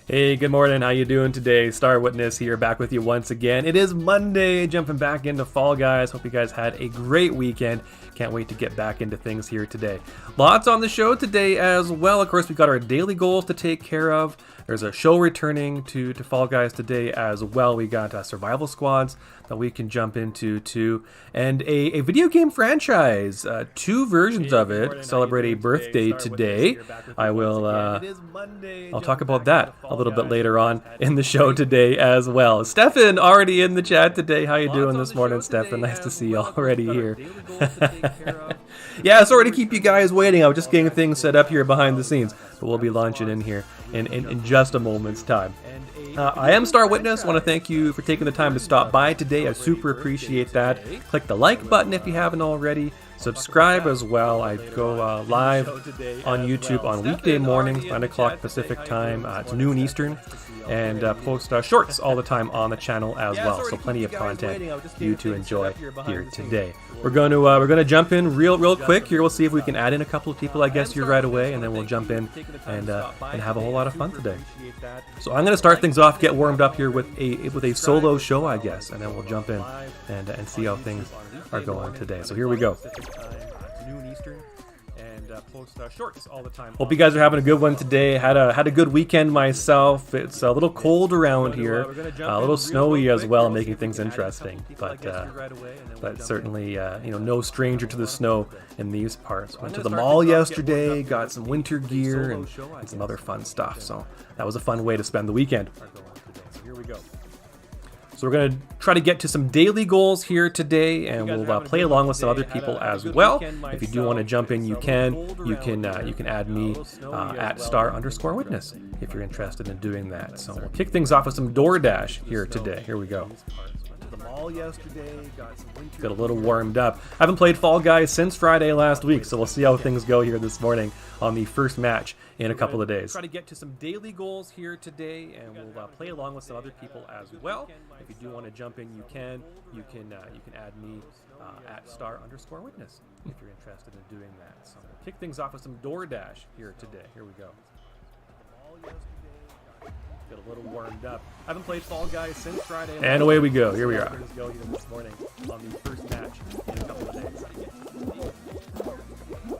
Hey, good morning. How you doing today? Star Witness here, back with you once again. It is Monday, jumping back into Fall Guys. Hope you guys had a great weekend. Can't wait to get back into things here today. Lots on the show today as well. Of course, we've got our daily goals to take care of. There's a show returning to Fall Guys today as well. We got survival squads that we can jump into too, and a video game franchise, two versions of it, celebrate a birthday today. I'll talk about that a little bit later on in the show today as well. Stefan already in the chat today. How you doing this morning, Stefan? Nice to see you already here. Yeah, sorry to keep you guys waiting. I was just getting things set up here behind the scenes, but we'll be launching in here in just a moment's time. I am Star Witness. I want to thank you for taking the time to stop by today. I super appreciate that. Click the like button if you haven't already. Subscribe as well. I go live on YouTube on weekday mornings, 9 o'clock Pacific time. It's noon Eastern. And post shorts all the time on the channel as well. So plenty of content for you to enjoy here today. We're gonna jump in real quick here. We'll see if we can add in a couple of people, I guess, here right away, and then we'll jump in and have a whole lot of fun today. So I'm gonna start things off, get warmed up here with a solo show, I guess, and then we'll jump in and see how things are going today. So here we go. Noon Eastern. Post shorts all the time. Hope you guys are having a good one today. Had a good weekend myself. It's a little cold around here, a little snowy as well, making things interesting. But certainly no stranger to the snow in these parts. Went to the mall yesterday, got some winter gear and some other fun stuff. So that was a fun way to spend the weekend. Here we go. So we're going to try to get to some daily goals here today, and we'll play along with some other people as well. If you do want to jump in, you can. You can add me at @star_witness if you're interested in doing that. So we'll kick things off with some DoorDash here today. Here we go. Got a little warmed up. I haven't played Fall Guys since Friday last week, so we'll see how things go here this morning on the first match in a couple of days. Try to get to some daily goals here today, and we'll play along with some other people as well. If you do want to jump in, you can. You can add me at @star_witness if you're interested in doing that. So we'll kick things off with some DoorDash here today. Here we go. Got a little warmed up. I haven't played Fall Guys since Friday. And away we go. Here we are. Go here this morning on the first match in a couple of days.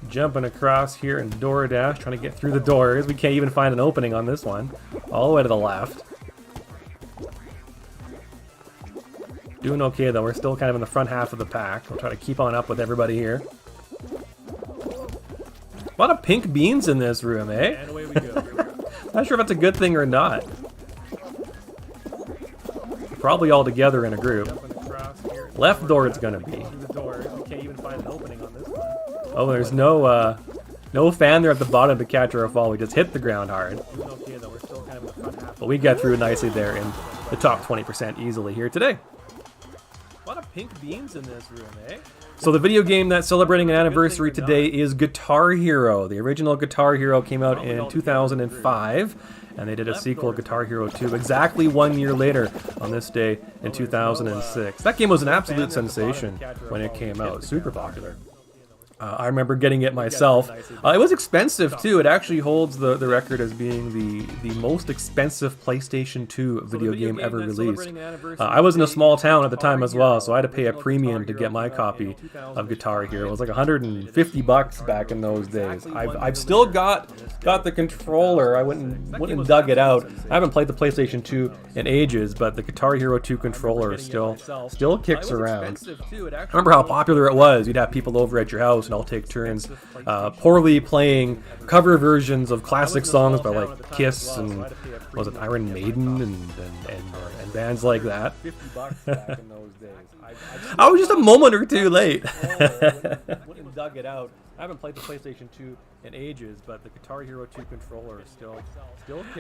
Jumping across here in DoorDash, trying to get through the doors. We can't even find an opening on this one. All the way to the left. Doing okay though. We're still kind of in the front half of the pack. We'll try to keep on up with everybody here. A lot of pink beans in this room, eh? And away we go. Not sure if that's a good thing or not. Probably all together in a group. Left door it's gonna be. Oh, there's no fan there at the bottom to catch our fall. We just hit the ground hard. But we get through nicely there in the top 20% easily here today. A lot of pink beans in this room, eh? So the video game that's celebrating an anniversary today is Guitar Hero. The original Guitar Hero came out in 2005, and they did a sequel, Guitar Hero 2, exactly 1 year later on this day in 2006. That game was an absolute sensation when it came out, super popular. I remember getting it myself. It was expensive too. It actually holds the record as being the most expensive PlayStation 2 video game ever released. I was in a small town at the time as well, so I had to pay a premium to get my copy of Guitar Hero. It was like $150 back in those days. I've still got the controller. I went and dug it out. I haven't played the PlayStation 2 in ages, but the Guitar Hero 2 controller still kicks around. I remember how popular it was. You'd have people over at your house and all take turns poorly playing cover versions of classic songs by like Kiss and was it Iron Maiden and bands like that. I was just a moment or two late. Dug it out. I haven't played the PlayStation 2 in ages, but the Guitar Hero 2 controller is still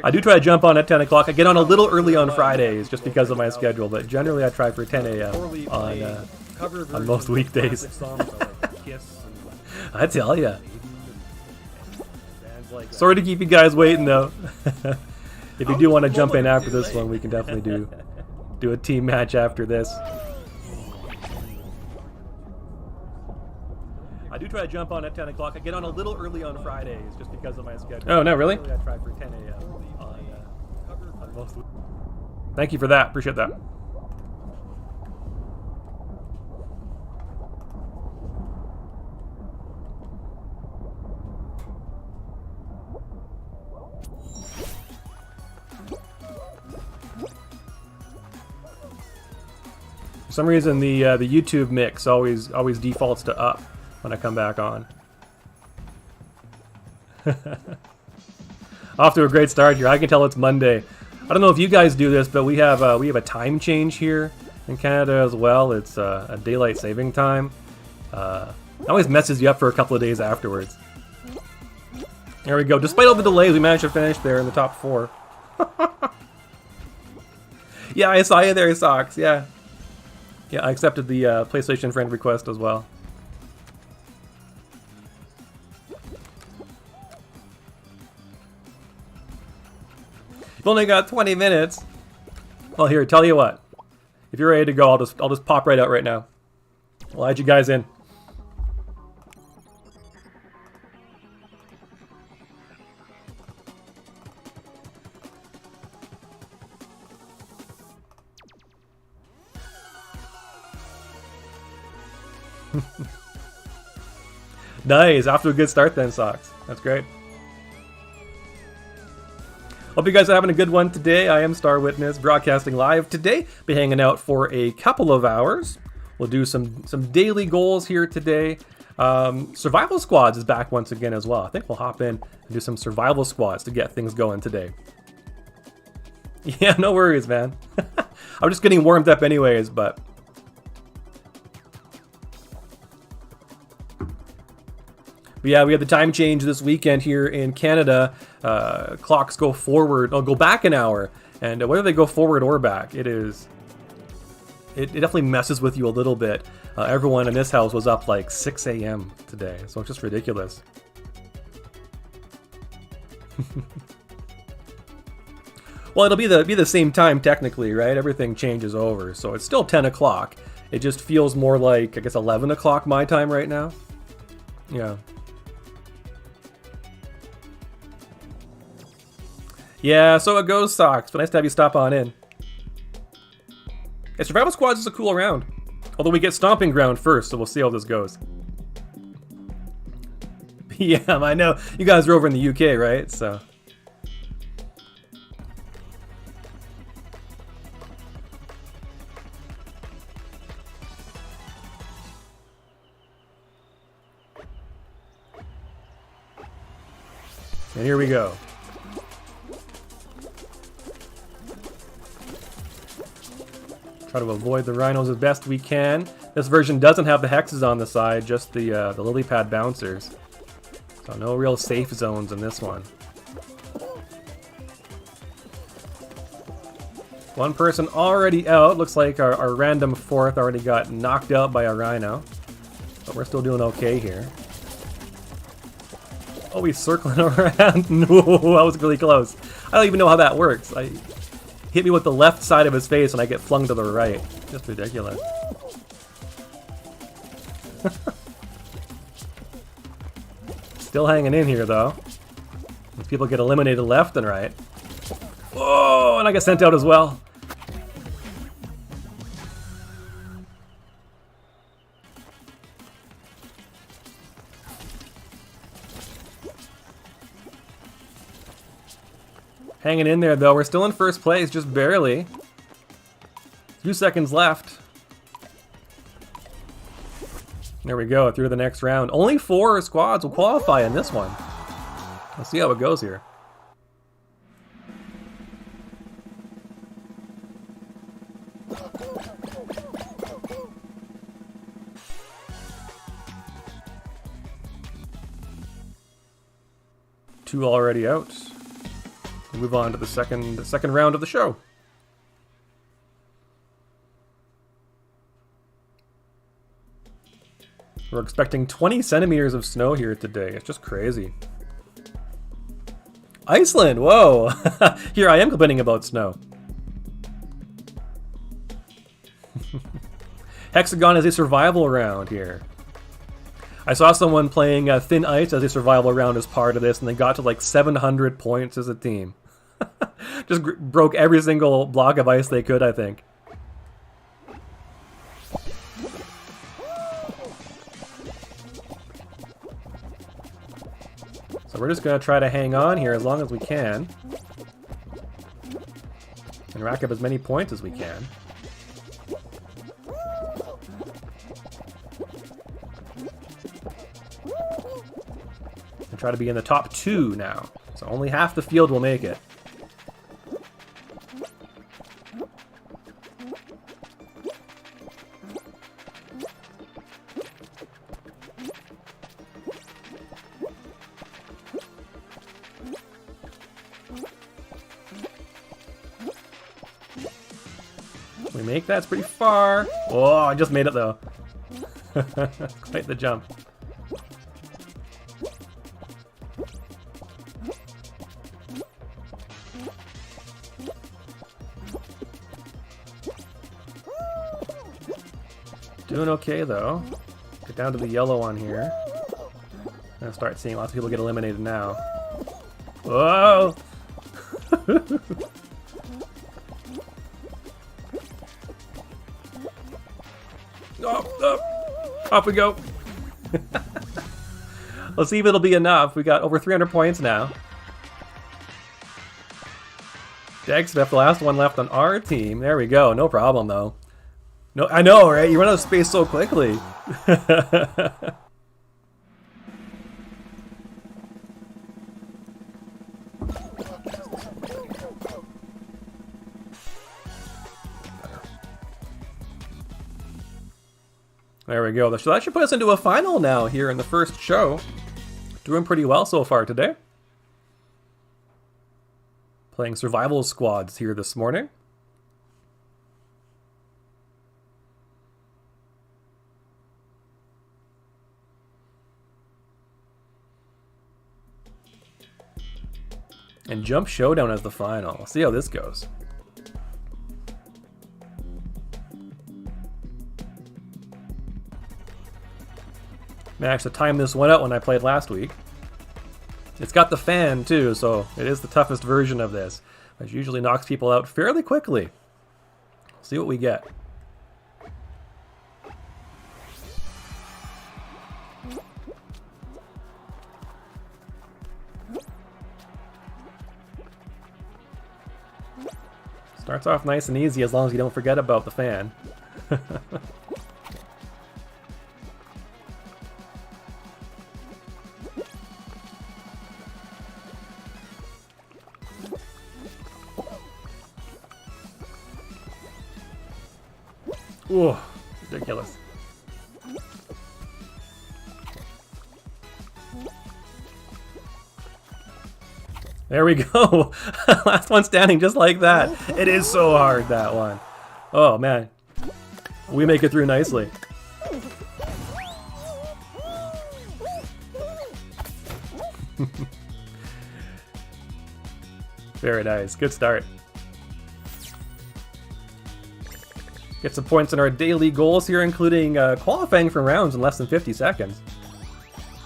I do try to jump on at 10 o'clock. I get on a little early on Fridays just because of my schedule, but generally I try for 10 a.m. on most weekdays. I tell ya. Sorry to keep you guys waiting though. If you do want to jump in after this one, we can definitely do a team match after this. I do try to jump on at 10 o'clock. I get on a little early on Fridays just because of my schedule. Oh, no, really? I try for 10 a.m. Thank you for that. Appreciate that. For some reason, the YouTube mix always defaults to up when I come back on. Off to a great start here. I can tell it's Monday. I don't know if you guys do this, but we have a time change here in Canada as well. It's a daylight saving time. It always messes you up for a couple of days afterwards. There we go. Despite all the delays, we managed to finish there in the top 4. Yeah, I saw you there, Socks. Yeah. Yeah, I accepted the PlayStation friend request as well. You've only got 20 minutes. Well, here, tell you what. If you're ready to go, I'll just pop right out right now. I'll add you guys in. Nice, off to a good start then, Socks. That's great. Hope you guys are having a good one today. I am Star Witness, broadcasting live today. Be hanging out for a couple of hours. We'll do some daily goals here today. Survival Squads is back once again as well. I think we'll hop in and do some Survival Squads to get things going today. Yeah, no worries, man. I'm just getting warmed up anyways, but... But yeah, we have the time change this weekend here in Canada. Clocks go forward, go back an hour, and whether they go forward or back, it definitely messes with you a little bit. Everyone in this house was up like 6 a.m. today, so it's just ridiculous. Well, it'll be the same time technically, right? Everything changes over, so it's still 10 o'clock. It just feels more like, I guess, 11 o'clock my time right now. Yeah. Yeah, so it goes, Socks, but nice to have you stop on in. Yeah, Survival Squads is a cool round. Although we get Stomping Ground first, so we'll see how this goes. Yeah, I know. You guys are over in the UK, right? So... And here we go. Try to avoid the rhinos as best we can. This version doesn't have the hexes on the side, just the lily pad bouncers. So no real safe zones in this one. One person already out. Looks like our random fourth already got knocked out by a rhino. But we're still doing okay here. Oh, he's circling around. No, that was really close. I don't even know how that works. Hit me with the left side of his face and I get flung to the right. Just ridiculous. Still hanging in here, though. These people get eliminated left and right. Oh, and I get sent out as well. Hanging in there, though. We're still in first place, just barely. A few seconds left. There we go, through the next round. Only 4 squads will qualify in this one. Let's see how it goes here. Two already out. We'll move on to the second round of the show. We're expecting 20 centimeters of snow here today. It's just crazy. Iceland, whoa! Here I am complaining about snow. Hexagon is a survival round here. I saw someone playing Thin Ice as a survival round as part of this, and they got to like 700 points as a team. Just broke every single block of ice they could, I think. So we're just going to try to hang on here as long as we can. And rack up as many points as we can. And try to be in the top 2 now. So only half the field will make it. We make that, it's pretty far. Oh, I just made it though. Quite the jump. Doing okay though. Get down to the yellow one here. I'm gonna start seeing lots of people get eliminated now. Whoa! Off we go. Let's see if it'll be enough. We got over 300 points now. Dagstep, the last one left on our team. There we go. No problem though. No, I know, right? You run out of space so quickly. There we go. So that should put us into a final now here in the first show. Doing pretty well so far today. Playing survival squads here this morning. And Jump Showdown as the final. We'll see how this goes. Managed to time this one out when I played last week. It's got the fan too, so it is the toughest version of this, which usually knocks people out fairly quickly. See what we get. Starts off nice and easy as long as you don't forget about the fan. Ooh, ridiculous. There we go. Last one standing just like that. It is so hard, that one. Oh, man. We make it through nicely. Very nice. Good start. Get some points in our daily goals here, including qualifying for rounds in less than 50 seconds.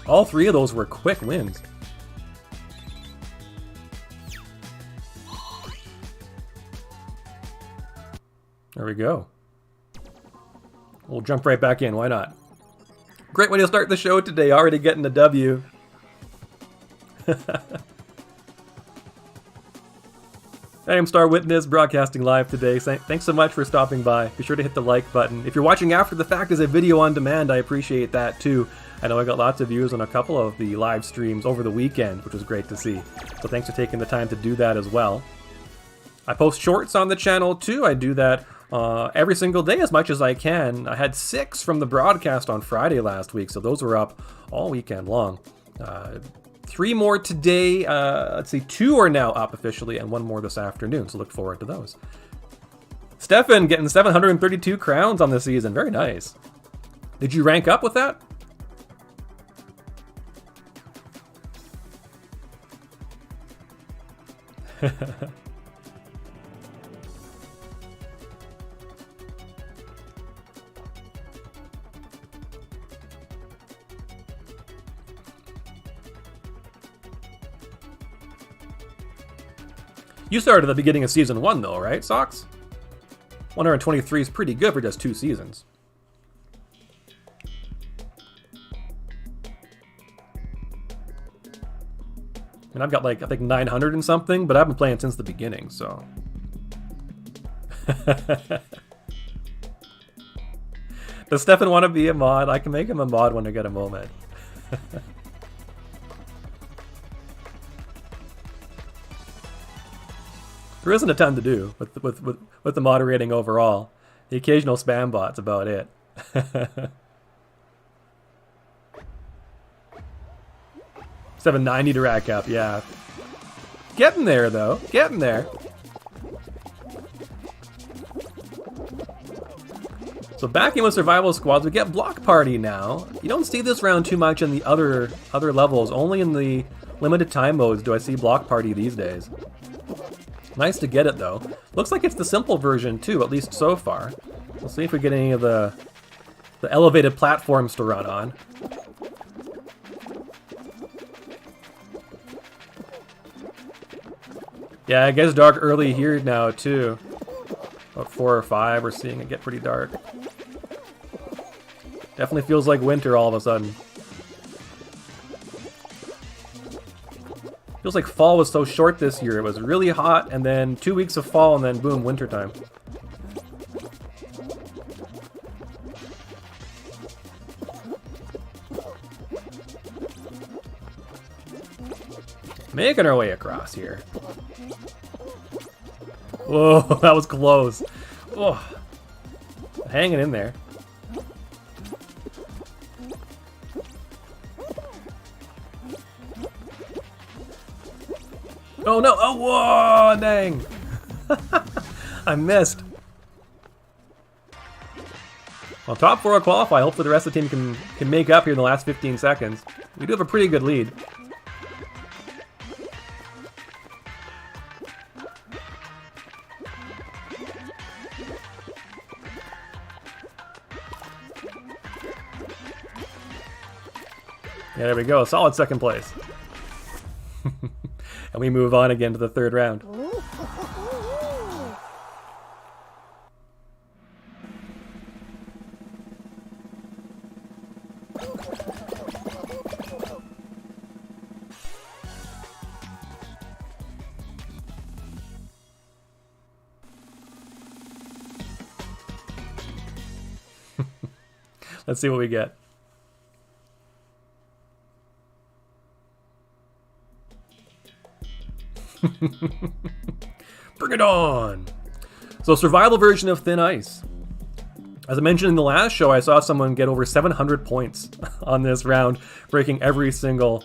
All 3 of those were quick wins. There we go. We'll jump right back in, why not? Great way to start the show today, already getting the W. I am Star Witness, broadcasting live today. Thanks so much for stopping by. Be sure to hit the like button. If you're watching after the fact as a video on demand, I appreciate that too. I know I got lots of views on a couple of the live streams over the weekend, which was great to see. So thanks for taking the time to do that as well. I post shorts on the channel too. I do that every single day as much as I can. I had 6 from the broadcast on Friday last week, so those were up all weekend long. 3 more today. Let's see, 2 are now up officially, and 1 more this afternoon, so look forward to those. Stefan getting 732 crowns on the season. Very nice. Did you rank up with that? You started at the beginning of season 1 though, right, Socks? 123 is pretty good for just 2 seasons. And I've got like, I think 900 and something, but I've been playing since the beginning, so. Does Stefan want to be a mod? I can make him a mod when I get a moment. There isn't a ton to do with the moderating overall. The occasional spam bot's about it. 790 to rack up, yeah. Getting there though, getting there. So back in with survival squads, we get block party now. You don't see this round too much in the other levels. Only in the limited time modes do I see block party these days. Nice to get it though. Looks like it's the simple version too, at least so far. We'll see if we get any of the elevated platforms to run on. Yeah, it gets dark early here now too. About 4 or 5, we're seeing it get pretty dark. Definitely feels like winter all of a sudden. Feels like fall was so short this year. It was really hot, and then 2 weeks of fall, and then boom, winter time. Making our way across here. Whoa, that was close. Oh, hanging in there. Oh no! Oh, whoa! Dang! I missed. Well, top 4 will qualify. Hopefully the rest of the team can make up here in the last 15 seconds. We do have a pretty good lead. Yeah, there we go. Solid second place. And we move on again to the 3rd round. Let's see what we get. Bring it on! So, survival version of Thin Ice. As I mentioned in the last show, I saw someone get over 700 points on this round, breaking every single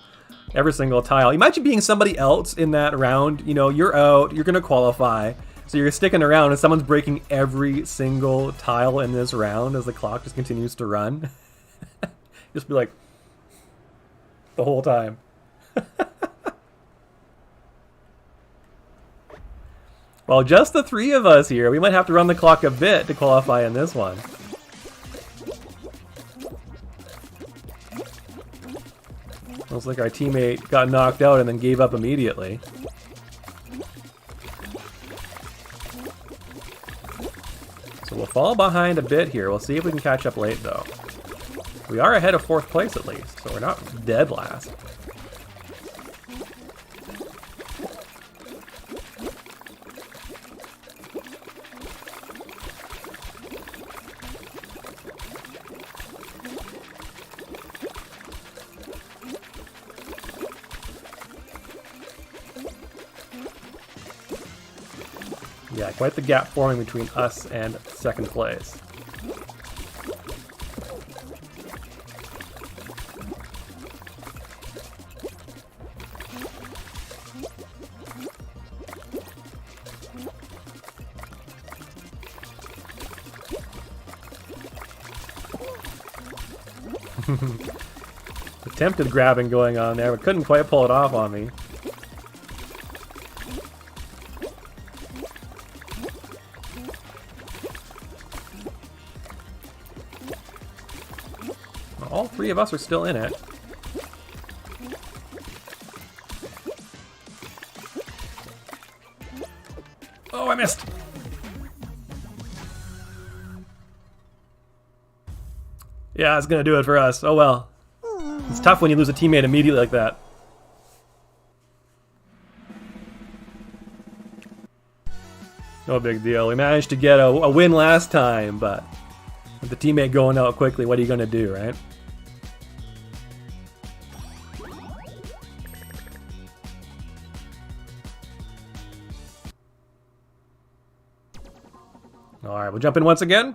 tile. Imagine being somebody else in that round. You know, you're out, you're gonna qualify, so you're sticking around, and someone's breaking every single tile in this round as the clock just continues to run. Just be like, the whole time. Well, just the 3 of us here. We might have to run the clock a bit to qualify in this one. Looks like our teammate got knocked out and then gave up immediately. So we'll fall behind a bit here. We'll see if we can catch up late, though. We are ahead of 4th place at least, so we're not dead last. Yeah, quite the gap forming between us and 2nd place. Attempted grabbing going on there, but couldn't quite pull it off on me. All 3 of us are still in it. Oh, I missed. Yeah, it's gonna do it for us. Oh well. It's tough when you lose a teammate immediately like that. No big deal. We managed to get a win last time, but with the teammate going out quickly, what are you gonna do, right? Alright, we'll jump in once again.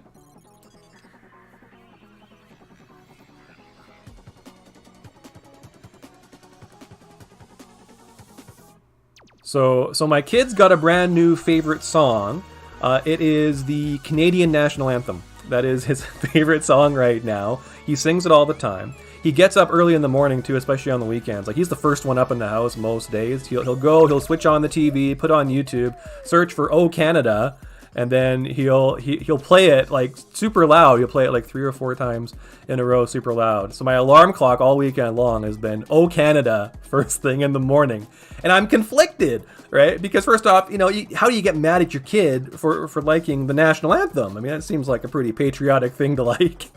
So my kid's got a brand new favorite song. It is the Canadian National Anthem. That is his favorite song right now. He sings it all the time. He gets up early in the morning too, especially on the weekends. Like, he's the first one up in the house most days. He'll switch on the TV, put on YouTube, search for "Oh Canada," and then he'll play it like super loud. He'll play it like 3 or 4 times in a row, super loud. So my alarm clock all weekend long has been "Oh Canada" first thing in the morning, and I'm conflicted, right? Because first off, how do you get mad at your kid for liking the national anthem? I mean, that seems like a pretty patriotic thing to like,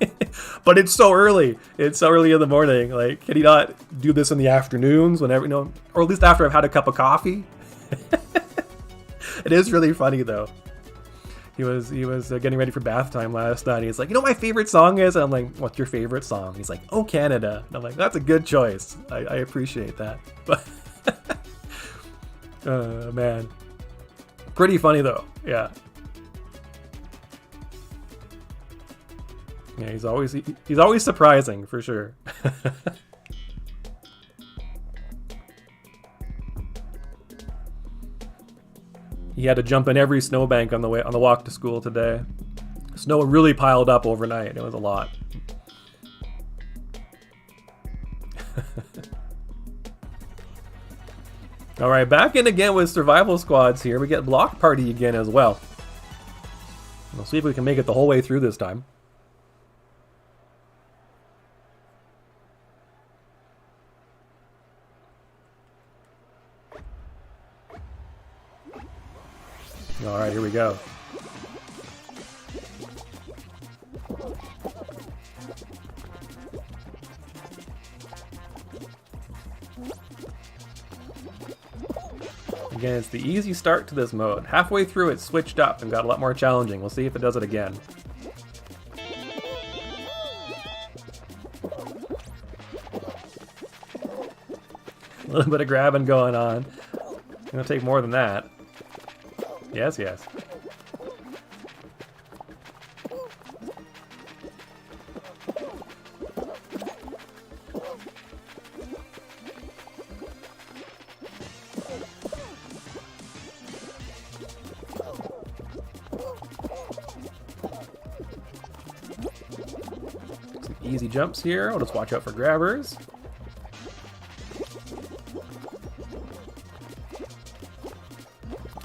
but it's so early. It's so early in the morning. Like, can he not do this in the afternoons, whenever, or at least after I've had a cup of coffee? It is really funny though. He was getting ready for bath time last night. He's like, what my favorite song is? And I'm like, what's your favorite song? He's like, "Oh Canada." And I'm like, that's a good choice. I appreciate that. But man, pretty funny though. Yeah. Yeah, he's always surprising for sure. He had to jump in every snowbank on the walk to school today. Snow really piled up overnight. It was a lot. All right, back in again with survival squads here. We get block party again as well. We'll see if we can make it the whole way through this time. All right, here we go. Again, it's the easy start to this mode. Halfway through, it switched up and got a lot more challenging. We'll see if it does it again. A little bit of grabbing going on. It's gonna take more than that. Yes, yes. Some easy jumps here. I'll just watch out for grabbers.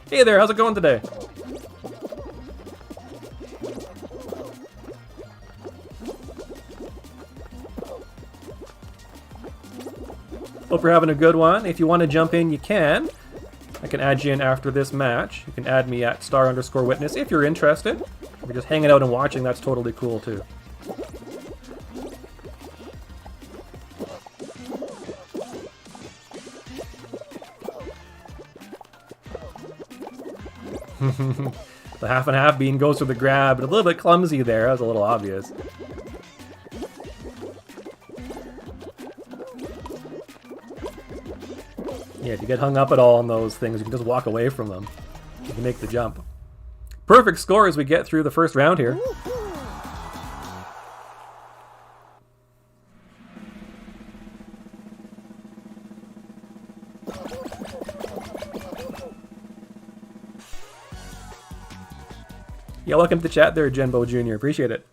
Hey there, how's it going today? Hope you're having a good one. If you want to jump in, you can. I can add you in after this match. You can add me at *_witness if you're interested. If you're just hanging out and watching, that's totally cool too. The half and half bean goes for the grab, but a little bit clumsy there. That was a little obvious. Yeah, if you get hung up at all on those things, you can just walk away from them. You can make the jump. Perfect score as we get through the first round here. Yeah, welcome to the chat there, Genbo Jr. Appreciate it.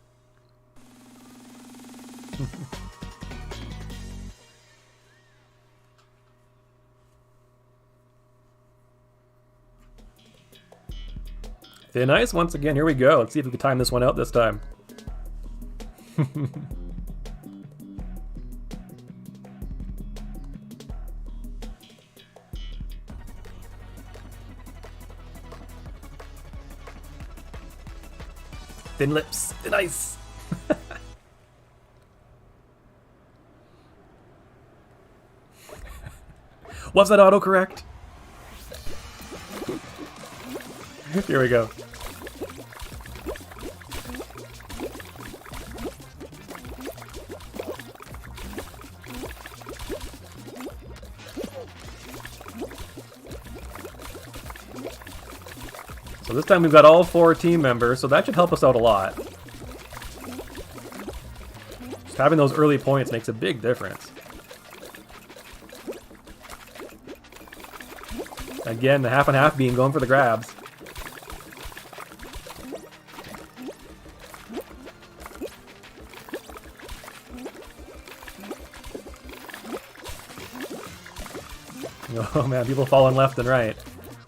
Thin ice once again. Here we go. Let's see if we can time this one out this time. Thin lips, thin ice. Was that autocorrect? Here we go. So this time we've got all 4 team members, so that should help us out a lot. Just having those early points makes a big difference. Again, the half and half beam going for the grabs. Oh man, people falling left and right.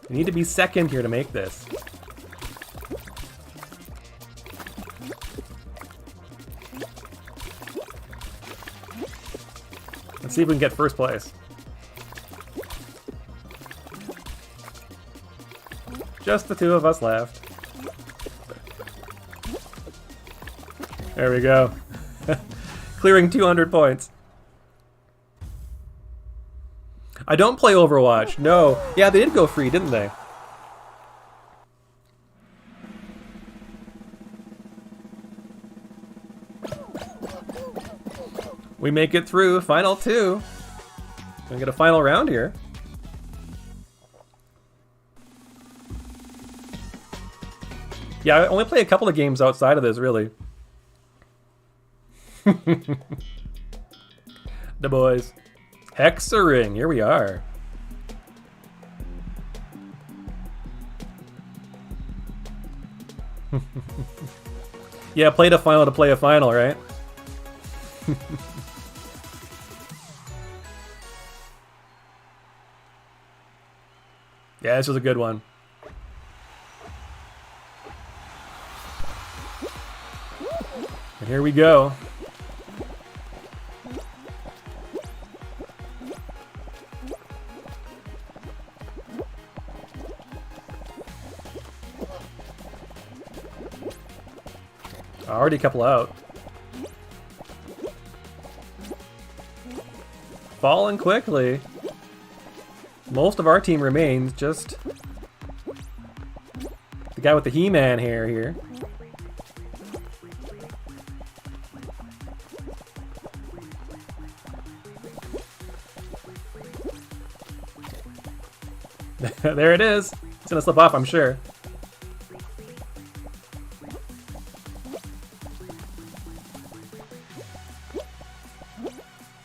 We need to be second here to make this. Let's see if we can get first place. Just the 2 of us left. There we go. Clearing 200 points. I don't play Overwatch, no. Yeah, they did go free, didn't they? We make it through, final 2. Gonna get a final round here. Yeah, I only play a couple of games outside of this, really. The boys. Hexering, here we are. Yeah, played a final to play a final, right? Yeah, this was a good one. And here we go. Already a couple out. Falling quickly. Most of our team remains, just the guy with the He-Man hair here. There it is. It's gonna slip off, I'm sure.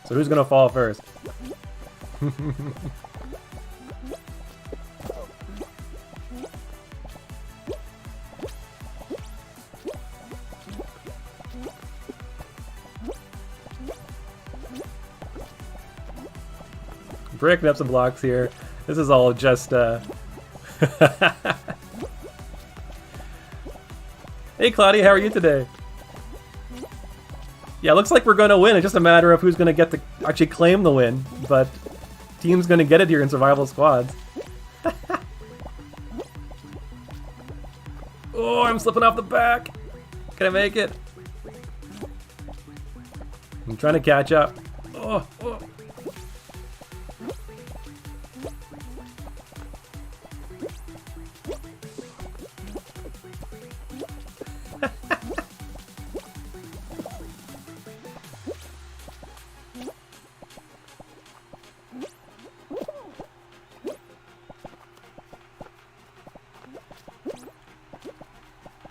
So who's gonna fall first? Breaking up some blocks here. This is all just Hey Claudia, how are you today? Yeah, looks like we're gonna win. It's just a matter of who's gonna get to actually claim the win, but team's gonna get it here in survival squads. Oh, I'm slipping off the back. Can I make it? I'm trying to catch up. Oh, oh.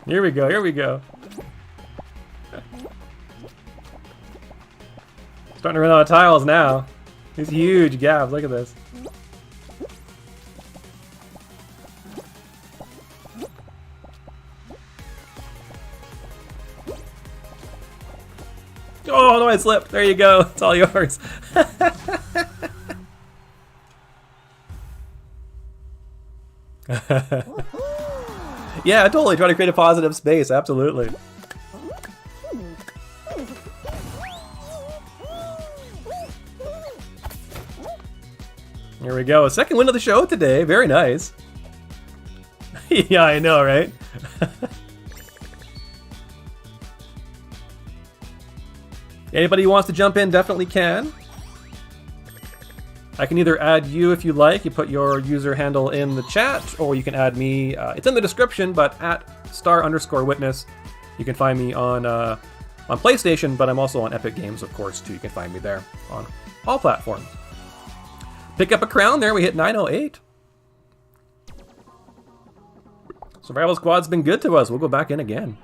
Here we go, here we go. Starting to run out of tiles now. These huge gaps, look at this. Oh no, I slipped. There you go, it's all yours. Yeah, totally. Try to create a positive space. Absolutely. Here we go. A second win of the show today. Very nice. Yeah, I know, right? Anybody who wants to jump in definitely can. I can either add you if you like. You put your user handle in the chat, or you can add me. It's in the description, but at @star_witness. You can find me on PlayStation, but I'm also on Epic Games, of course, too. You can find me there on all platforms. Pick up a crown there. We hit 908. Survival Squad's been good to us. We'll go back in again.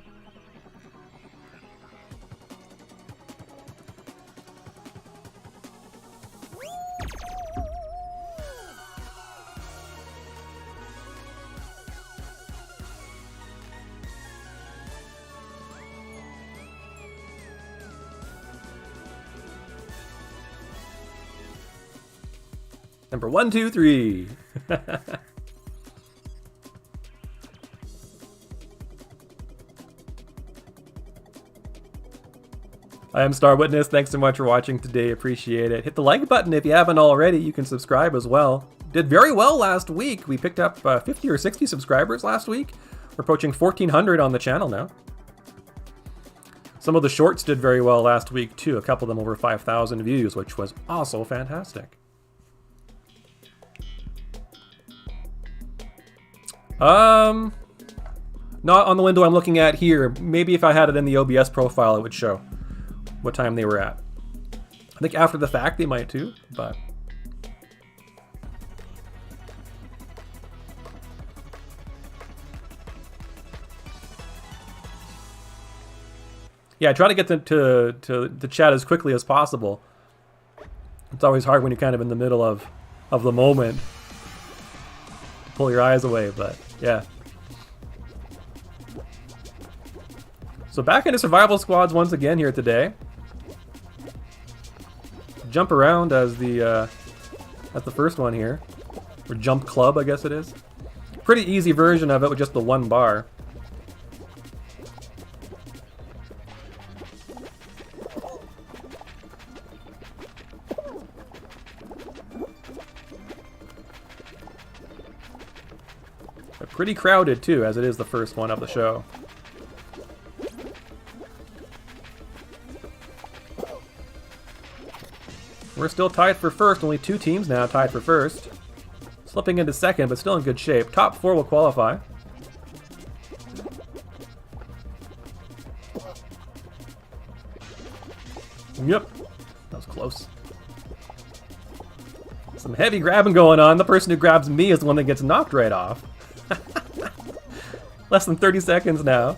Number 1, 2, 3. I am Star Witness. Thanks so much for watching today. Appreciate it. Hit the like button if you haven't already. You can subscribe as well. Did very well last week. We picked up 50 or 60 subscribers last week. We're approaching 1,400 on the channel now. Some of the shorts did very well last week too. A couple of them over 5,000 views, which was also fantastic. Not on the window I'm looking at here. Maybe if I had it in the OBS profile, it would show what time they were at. I think after the fact they might too, but... yeah, try to get them to the chat as quickly as possible. It's always hard when you're kind of in the middle of the moment to pull your eyes away, but yeah. So back into survival squads once again here today. Jump around as the first one here, or jump club, I guess it is. Pretty easy version of it with just the one bar. But pretty crowded too, as it is the first one of the show. We're still tied for first. Only 2 teams now tied for first. Slipping into second, but still in good shape. Top 4 will qualify. Yep. That was close. Some heavy grabbing going on. The person who grabs me is the one that gets knocked right off. Less than 30 seconds now.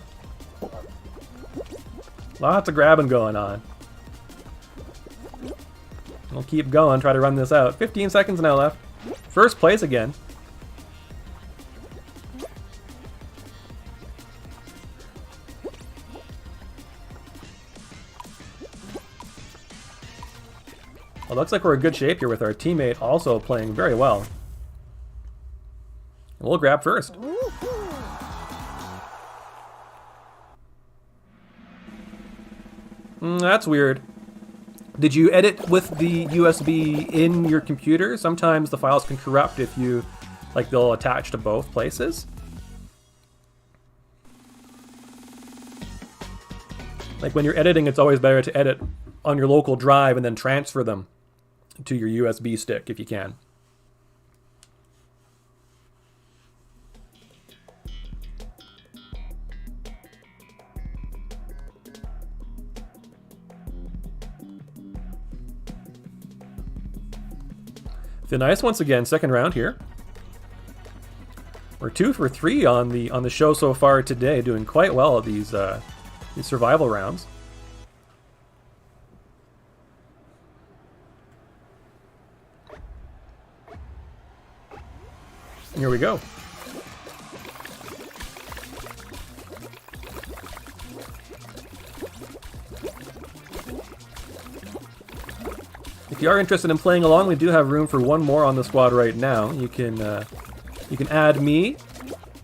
Lots of grabbing going on. We'll keep going, try to run this out. 15 seconds now left. First place again. Well, looks like we're in good shape here with our teammate also playing very well. We'll grab first. That's weird. Did you edit with the USB in your computer? Sometimes the files can corrupt if you, like, they'll attach to both places. Like when you're editing, it's always better to edit on your local drive and then transfer them to your USB stick if you can. Feel nice once again, second round here. We're 2 for 3 on the show so far today, doing quite well at these survival rounds. Here we go. If you are interested in playing along, we do have room for one more on the squad right now. You can add me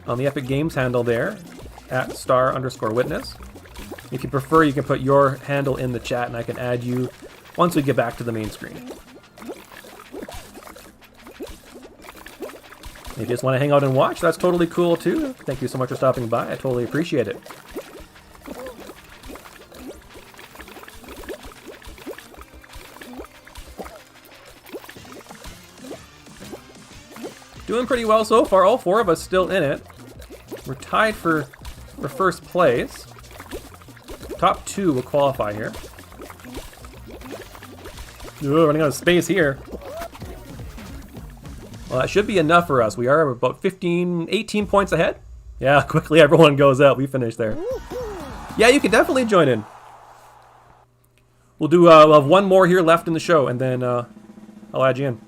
on the Epic Games handle there, at @star_witness. If you prefer, you can put your handle in the chat and I can add you once we get back to the main screen. If you just want to hang out and watch, that's totally cool too. Thank you so much for stopping by. I totally appreciate it. Doing pretty well so far. All 4 of us still in it. We're tied for first place. Top 2 will qualify here. Ooh, running out of space here. Well, that should be enough for us. We are about 18 points ahead. Yeah, quickly everyone goes out. We finished there. Yeah, you can definitely join in. We'll do we'll have one more here left in the show, and then I'll add you in.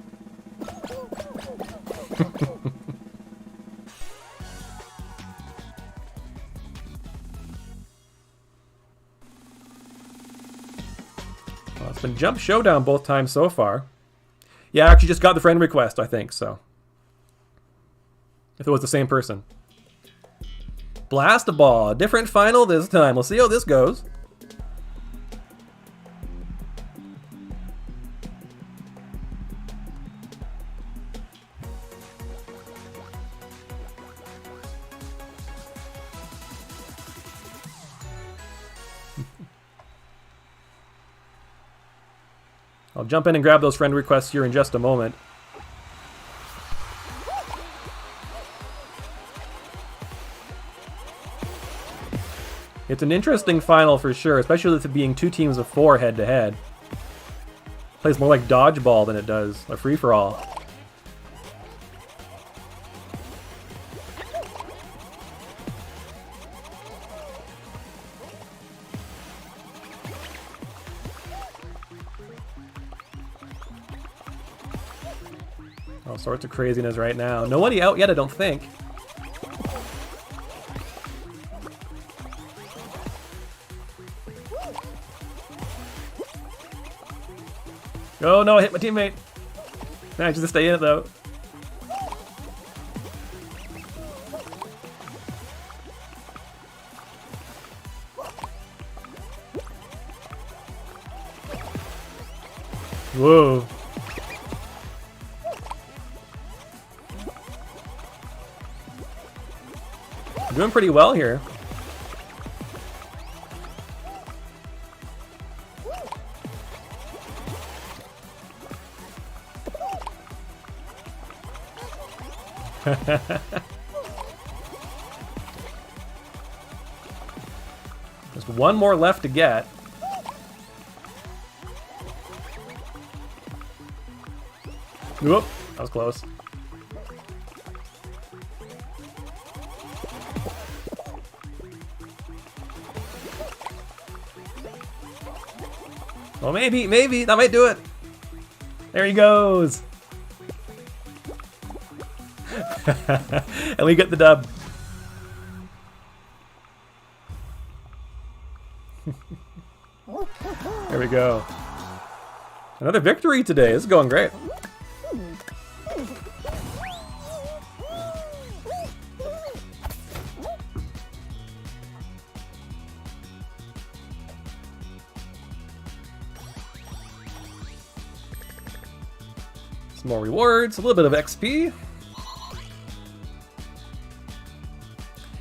Well, it's been Jump Showdown both times so far. Yeah, I actually just got the friend request, I think, so. If it was the same person. Blast a ball. Different final this time. We'll see how this goes. I'll jump in and grab those friend requests here in just a moment. It's an interesting final for sure, especially with it being 2 teams of 4 head-to-head. Plays more like dodgeball than it does a free-for-all. All sorts of craziness right now. Nobody out yet, I don't think. Oh no, I hit my teammate. Managed to stay in it though. Whoa. Doing pretty well here. Just one more left to get. Whoop, that was close. Well, maybe, that might do it. There he goes. And we get the dub. There we go. Another victory today. This is going great. Some more rewards, a little bit of XP.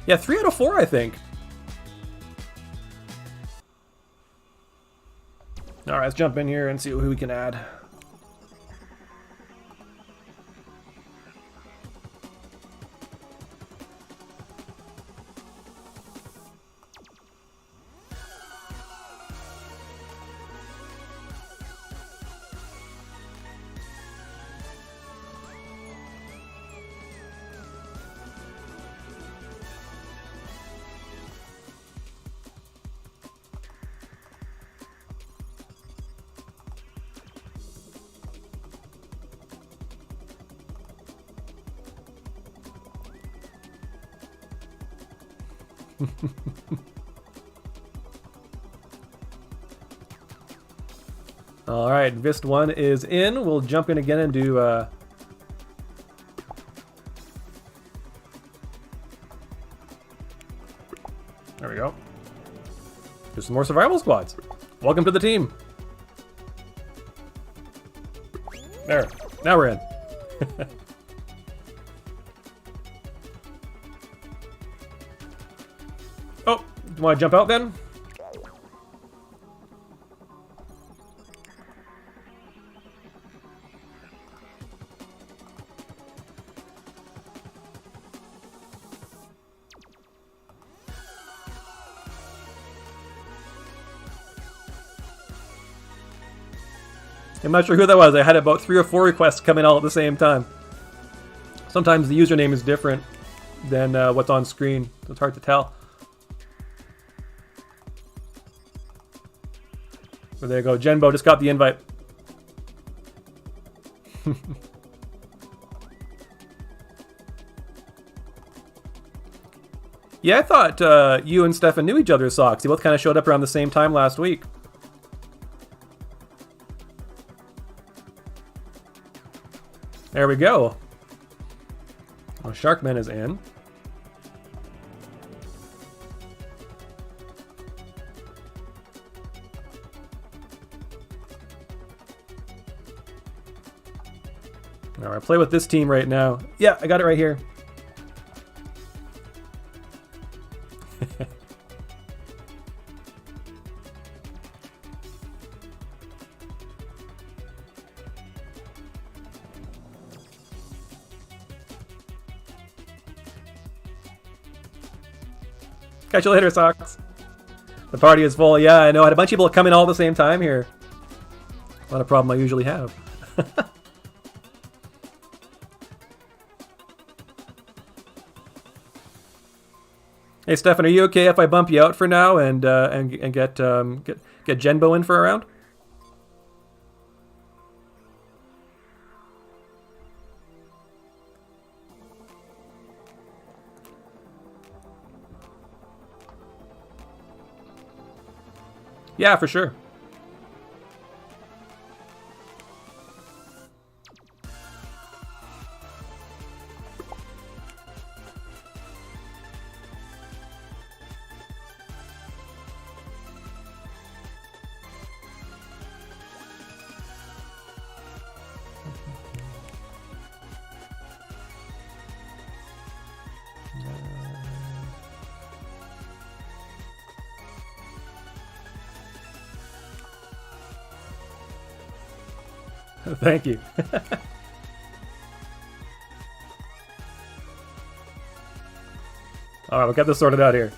Yeah, 3 out of 4, I think. Alright, let's jump in here and see who we can add. All right, Vist 1 is in. We'll jump in again and do there we go. Do some more survival squads. Welcome to the team. There. Now we're in. Oh, do you want to jump out then? I'm not sure who that was. I had about 3 or 4 requests coming all at the same time. Sometimes the username is different than what's on screen. So it's hard to tell. So there you go. Genbo just got the invite. Yeah, I thought you and Stefan knew each other's socks. You both kind of showed up around the same time last week. There we go. Oh, Sharkman is in. All right, play with this team right now. Yeah, I got it right here. Catch you later, Socks. The party is full. Yeah, I know. I had a bunch of people come in all at the same time here. Not a problem I usually have. Hey, Stefan, are you okay if I bump you out for now and get Genbo in for a round? Yeah, for sure. Thank you. All right, we'll get this sorted out here.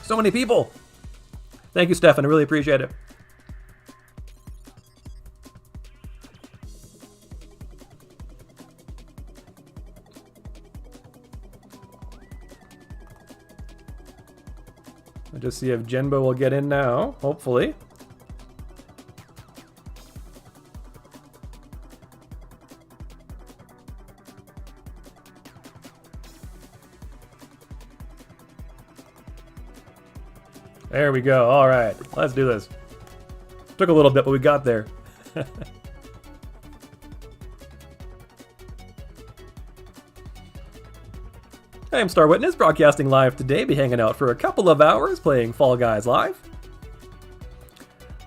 So many people. Thank you, Stefan. I really appreciate it. I'll just see if Genbo will get in now, hopefully. There we go. All right, let's do this. Took a little bit, but we got there. I am Star Witness, broadcasting live today. Be hanging out for a couple of hours playing Fall Guys live.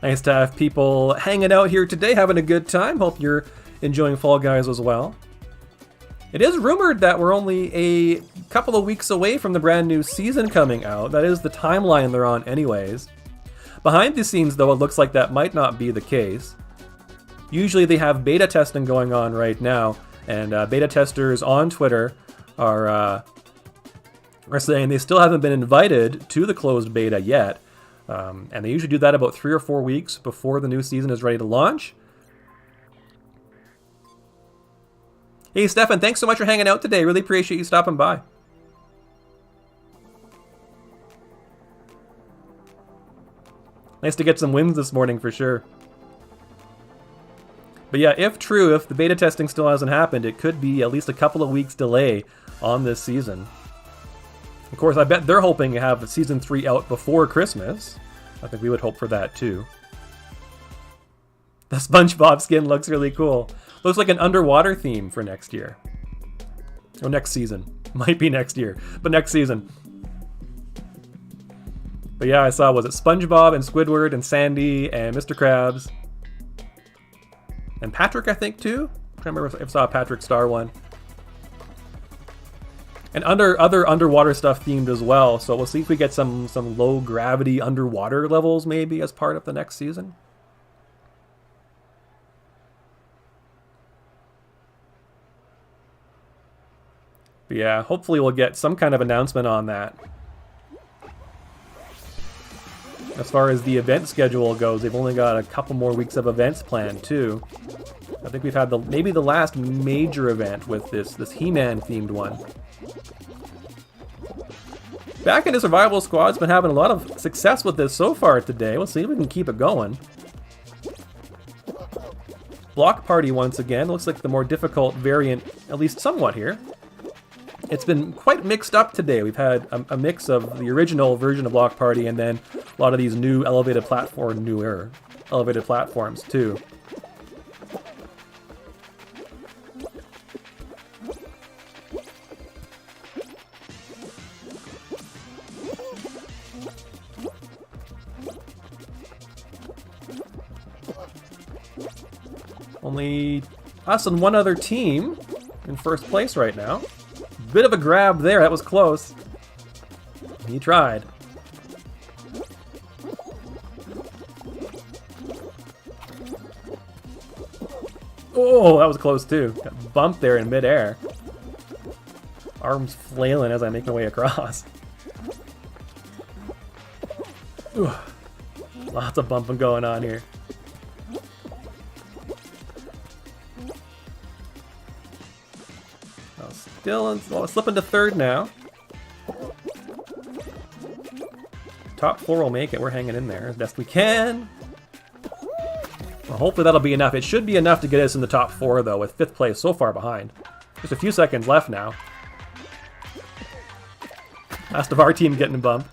Nice to have people hanging out here today, having a good time. Hope you're enjoying Fall Guys as well. It is rumored that we're only a couple of weeks away from the brand new season coming out. That is the timeline they're on anyways. Behind the scenes, though, it looks like that might not be the case. Usually they have beta testing going on right now, and beta testers on Twitter are saying they still haven't been invited to the closed beta yet. And they usually do that about 3 or 4 weeks before the new season is ready to launch. Hey, Stefan, thanks so much for hanging out today. Really appreciate you stopping by. Nice to get some wins this morning for sure. But yeah, if true, if the beta testing still hasn't happened, it could be at least a couple of weeks delay on this season. Of course, I bet they're hoping to have Season 3 out before Christmas. I think we would hope for that too. The SpongeBob skin looks really cool. Looks like an underwater theme for next year. Or next season. Might be next year, but next season. But yeah, I saw, was it SpongeBob and Squidward and Sandy and Mr. Krabs? And Patrick, I think, too? I can't remember if I saw a Patrick Star one. And other underwater stuff themed as well, so we'll see if we get some low gravity underwater levels maybe as part of the next season. But yeah, hopefully we'll get some kind of announcement on that. As far as the event schedule goes, they've only got a couple more weeks of events planned too. I think we've had maybe the last major event with this He-Man themed one. Back into Survival Squad's been having a lot of success with this so far today. Let's see if we can keep it going. Block Party once again. Looks like the more difficult variant, at least somewhat here. It's been quite mixed up today. We've had a mix of the original version of Block Party and then a lot of these newer elevated platforms too. Only us and one other team in first place right now. Bit of a grab there, that was close. He tried. Oh, that was close too. Got bumped there in midair. Arms flailing as I make my way across. Ooh. Lots of bumping going on here. Still slipping to third now. Top 4 will make it. We're hanging in there as best we can. Well, hopefully that'll be enough. It should be enough to get us in the top 4 though, with 5th place so far behind. Just a few seconds left now. Last of our team getting bumped.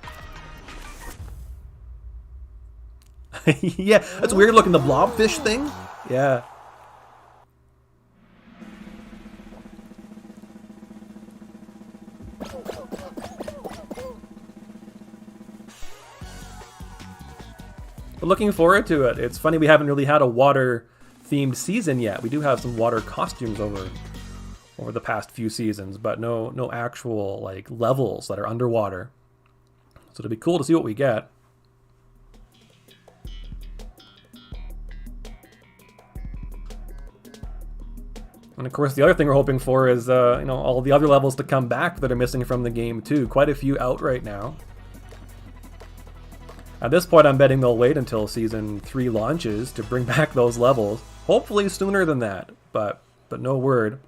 Yeah, that's weird looking, the blobfish thing. Yeah. But looking forward to it. It's funny we haven't really had a water-themed season yet. We do have some water costumes over the past few seasons, but no actual like levels that are underwater. So it'll be cool to see what we get. And of course, the other thing we're hoping for is all the other levels to come back that are missing from the game too. Quite a few out right now. At this point, I'm betting they'll wait until Season 3 launches to bring back those levels. Hopefully sooner than that, but no word.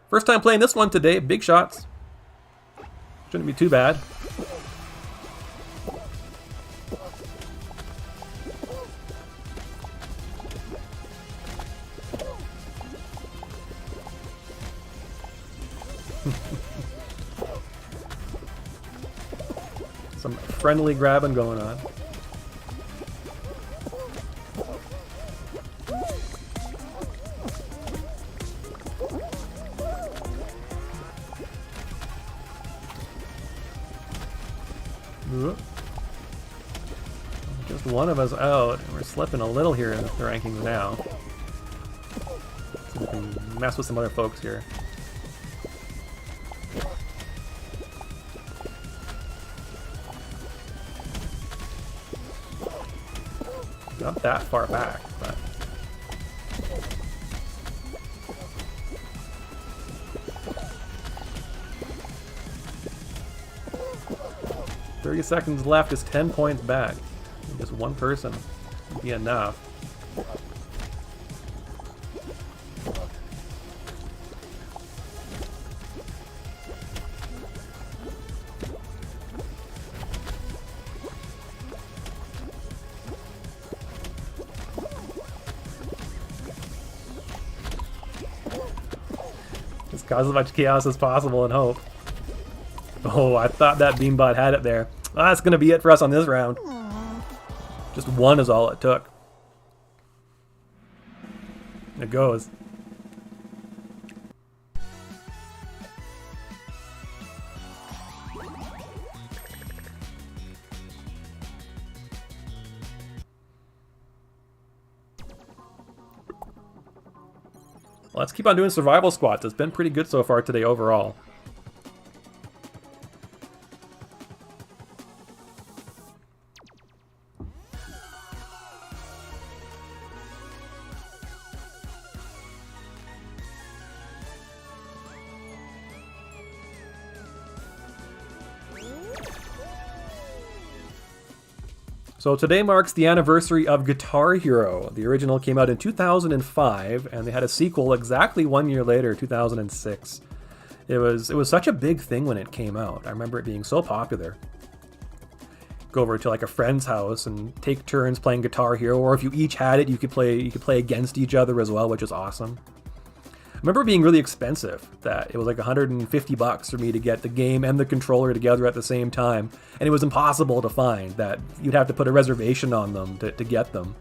First time playing this one today, big shots. Shouldn't be too bad. Some friendly grabbing going on. Just one of us out, and we're slipping a little here in the rankings now. So we can mess with some other folks here. Not that far back, but... "30 seconds left is 10 points back. Just one person would be enough." Just cause as much chaos as possible and hope. Oh, I thought that Beambot had it there. That's gonna be it for us on this round. Just one is all it took. It goes. Well, let's keep on doing survival squats. It's been pretty good so far today overall. So today marks the anniversary of Guitar Hero. The original came out in 2005, and they had a sequel exactly 1 year later, 2006. It was such a big thing when it came out. I remember it being so popular. Go over to like a friend's house and take turns playing Guitar Hero, or if you each had it, you could play against each other as well, which is awesome. I remember it being really expensive, that it was like $150 for me to get the game and the controller together at the same time, and it was impossible to find, that you'd have to put a reservation on them to get them.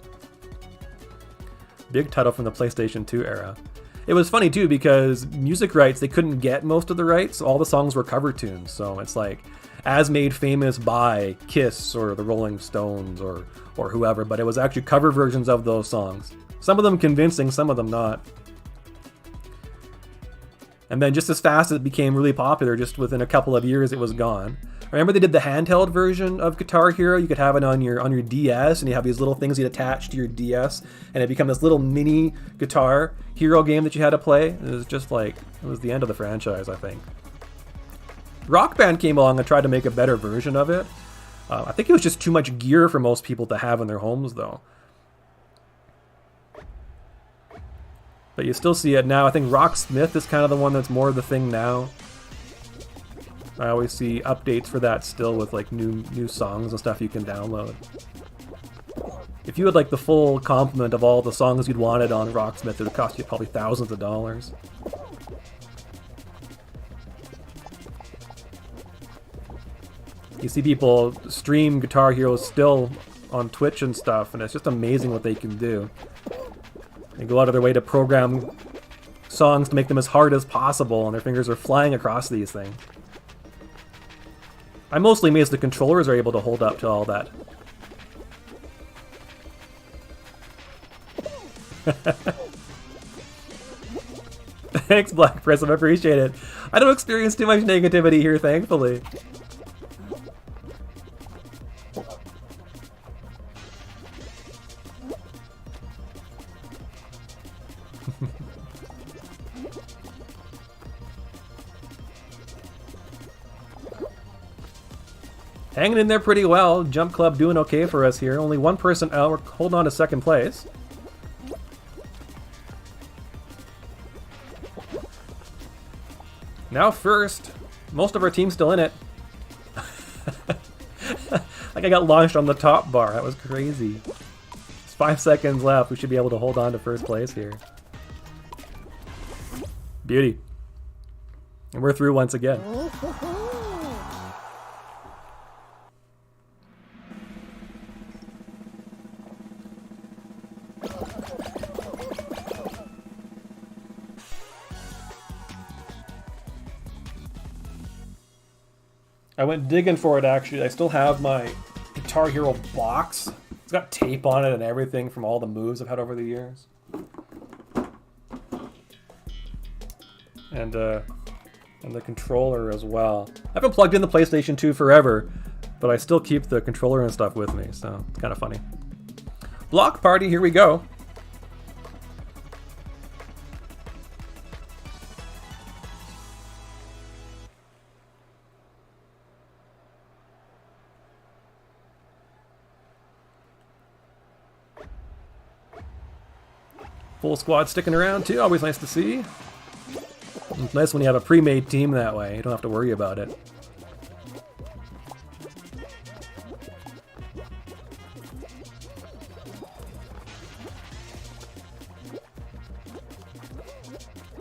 Big title from the PlayStation 2 era. It was funny too, because music rights, they couldn't get most of the rights. All the songs were cover tunes, so it's like as made famous by Kiss or the Rolling Stones or whoever, but it was actually cover versions of those songs. Some of them convincing, some of them not. And then just as fast as it became really popular, just within a couple of years, it was gone. Remember they did the handheld version of Guitar Hero? You could have it on your DS, and you have these little things you'd attach to your DS, and it became this little mini Guitar Hero game that you had to play. It was just like, it was the end of the franchise, I think. Rock Band came along and tried to make a better version of it. I think it was just too much gear for most people to have in their homes, though. But you still see it now. I think Rocksmith is kind of the one that's more the thing now. I always see updates for that still with like new songs and stuff you can download. If you had like the full complement of all the songs you'd wanted on Rocksmith, it would cost you probably thousands of dollars. You see people stream Guitar Hero still on Twitch and stuff, and it's just amazing what they can do. They go out of their way to program songs to make them as hard as possible, and their fingers are flying across these things. I'm mostly amazed the controllers are able to hold up to all that. Thanks, Black Prism, I appreciate it. I don't experience too much negativity here, thankfully. Hanging in there pretty well. Jump Club doing okay for us here. Only one person out. We're holding on to second place. Now first. Most of our team's still in it. Like I got launched on the top bar. That was crazy. It's 5 seconds left. We should be able to hold on to first place here. Beauty. And we're through once again. I went digging for it, actually. I still have my Guitar Hero box. It's got tape on it and everything from all the moves I've had over the years. And the controller as well. I haven't plugged in the PlayStation 2 forever, but I still keep the controller and stuff with me, so it's kind of funny. Block Party, here we go. Full squad sticking around too, always nice to see. It's nice when you have a pre-made team that way, you don't have to worry about it.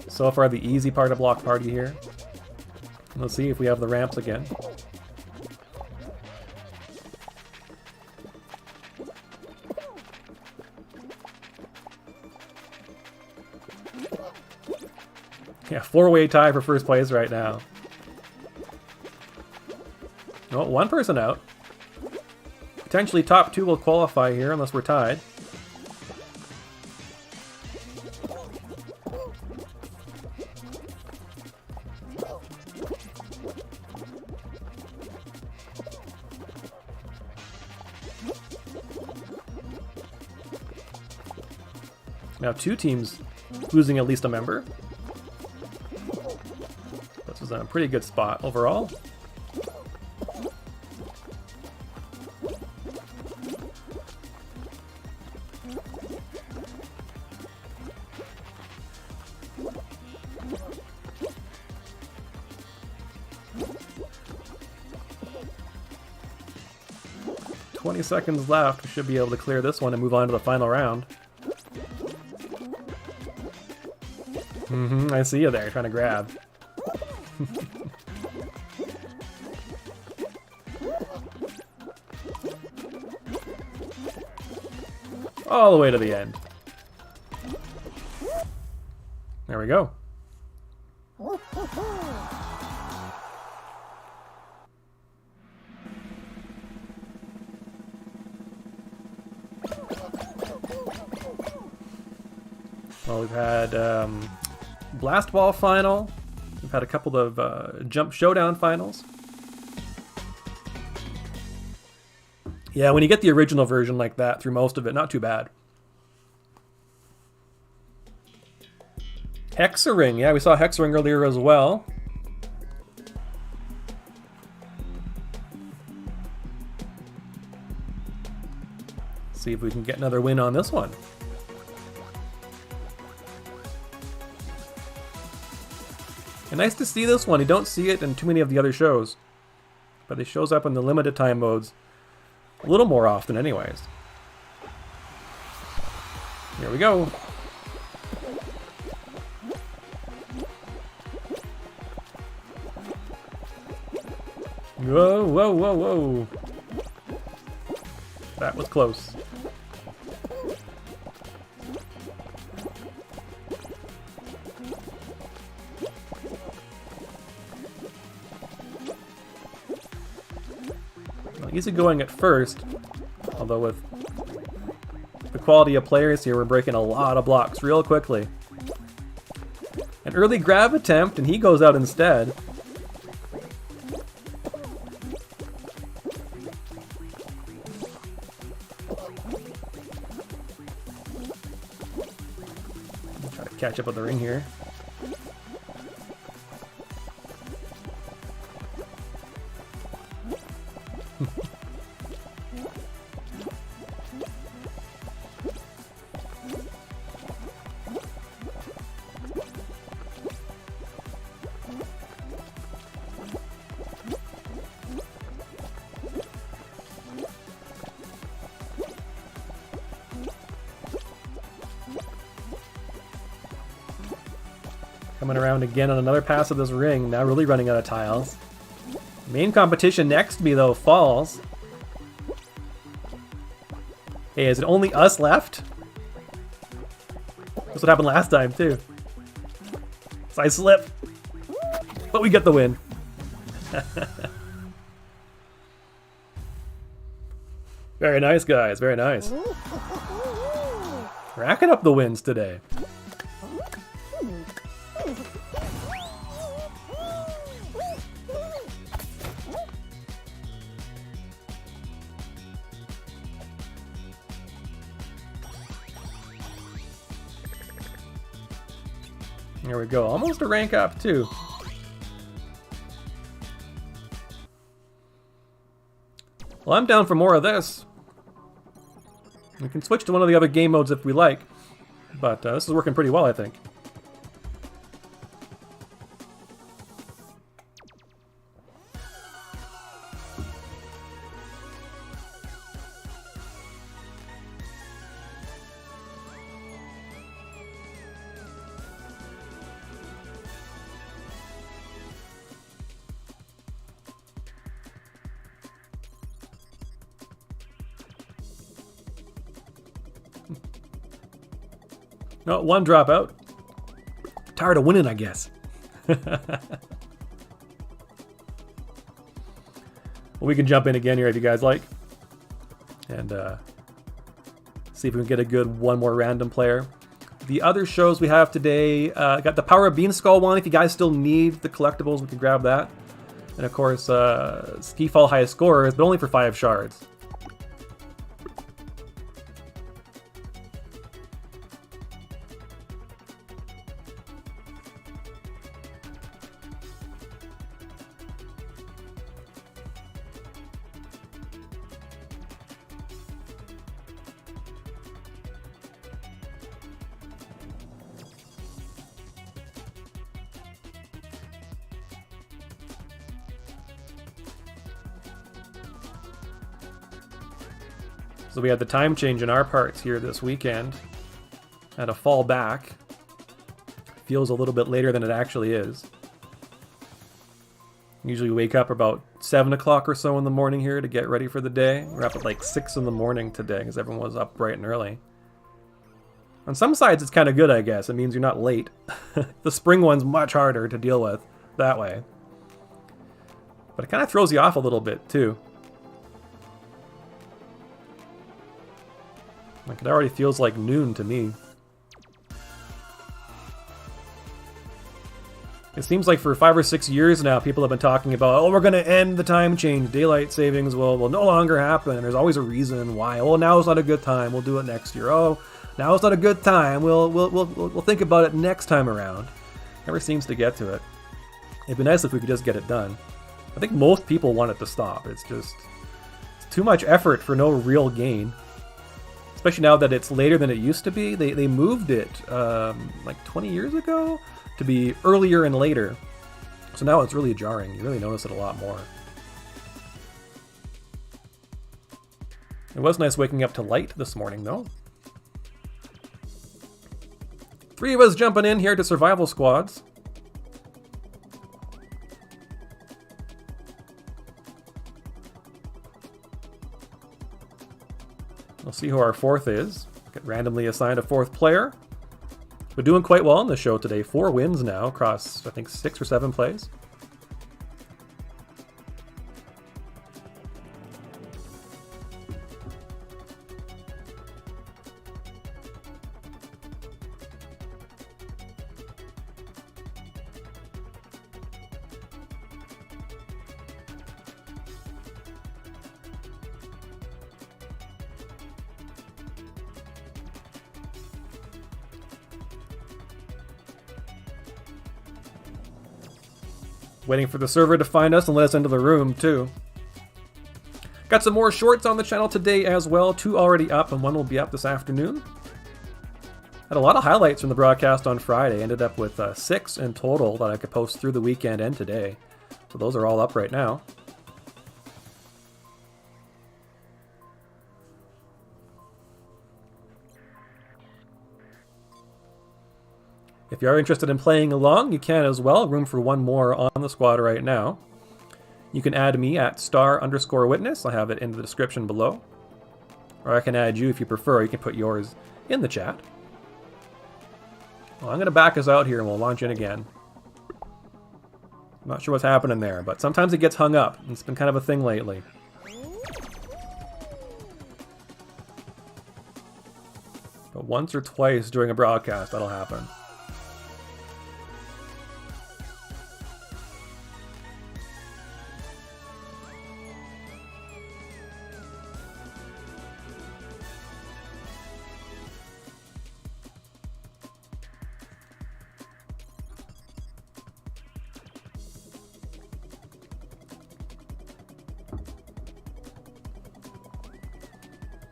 So far the easy part of Block Party here. Let's see if we have the ramps again. Yeah, 4-way tie for first place right now. Oh, one person out. Potentially top 2 will qualify here unless we're tied. Now 2 teams losing at least a member. This was a pretty good spot overall. 20 seconds left. We should be able to clear this one and move on to the final round. I see you there, trying to grab. All the way to the end. There we go. Well, we've had Blast Ball final. We've had a couple of Jump Showdown finals. Yeah, when you get the original version like that through most of it, not too bad. Hexaring. Yeah, we saw Hexaring earlier as well. See if we can get another win on this one. And nice to see this one. You don't see it in too many of the other shows, but it shows up in the limited time modes a little more often anyways. Here we go. Whoa, whoa, whoa, whoa. That was close. Easy going at first, although with the quality of players here, we're breaking a lot of blocks real quickly. An early grab attempt, and he goes out instead. Try to catch up with the ring here. Coming around again on another pass of this ring, now really running out of tiles. Main competition next to me though, falls. Hey, is it only us left? That's what happened last time too. So I slip, but we get the win. Very nice, guys, very nice. Racking up the wins today. There we go, almost a rank up too. Well, I'm down for more of this. We can switch to one of the other game modes if we like, but this is working pretty well, I think. No, one dropout. Tired of winning, I guess. Well, we can jump in again here if you guys like. And see if we can get a good one more random player. The other shows we have today, got the Power of Bean Skull one. If you guys still need the collectibles, we can grab that. And of course, Ski Fall Highest Scorers, but only for 5 shards. So we had the time change in our parts here this weekend. Had to fall back. Feels a little bit later than it actually is. Usually we wake up about 7 o'clock or so in the morning here to get ready for the day. We're up at like 6 in the morning today because everyone was up bright and early. On some sides it's kind of good, I guess. It means you're not late. The spring one's much harder to deal with that way. But it kind of throws you off a little bit too. Like, it already feels like noon to me. It seems like for 5 or 6 years now, people have been talking about, oh, we're going to end the time change. Daylight savings will no longer happen. And there's always a reason why. Oh, now is not a good time. We'll do it next year. Oh, now is not a good time. We'll think about it next time around. Never seems to get to it. It'd be nice if we could just get it done. I think most people want it to stop. It's too much effort for no real gain. Especially now that it's later than it used to be. They moved it like 20 years ago to be earlier and later. So now it's really jarring. You really notice it a lot more. It was nice waking up to light this morning, though. 3 of us jumping in here to survival squads. We'll see who our 4th is. Get randomly assigned a 4th player. We're doing quite well on the show today. 4 wins now across, I think, 6 or 7 plays. Waiting for the server to find us and let us into the room, too. Got some more shorts on the channel today as well. 2 already up, and 1 will be up this afternoon. Had a lot of highlights from the broadcast on Friday. Ended up with 6 in total that I could post through the weekend and today. So those are all up right now. If you are interested in playing along, you can as well. Room for 1 more on the squad right now. You can add me at *_witness. I'll have it in the description below. Or I can add you if you prefer. You can put yours in the chat. Well, I'm going to back us out here and we'll launch in again. I'm not sure what's happening there, but sometimes it gets hung up. It's been kind of a thing lately. But once or twice during a broadcast, that'll happen.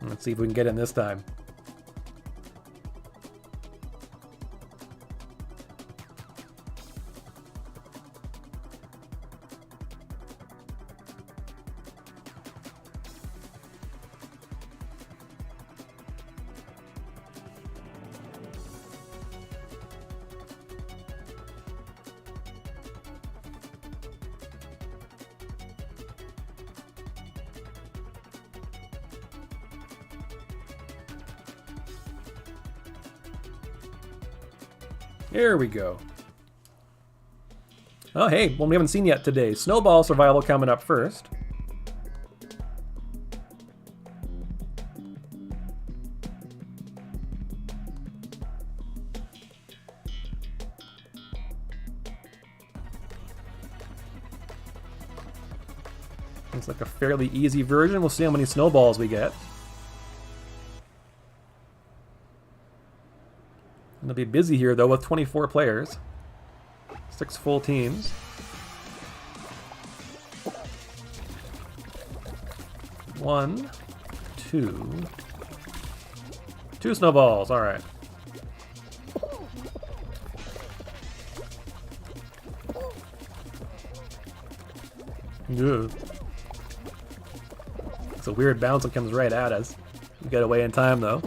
Let's see if we can get in this time. Here we go. Oh, hey, one we haven't seen yet today. Snowball survival coming up first. It's like a fairly easy version. We'll see how many snowballs we get. Gonna be busy here though with 24 players. 6 full teams. One, two snowballs, alright. Good. It's a weird bounce that comes right at us. Get away in time, though.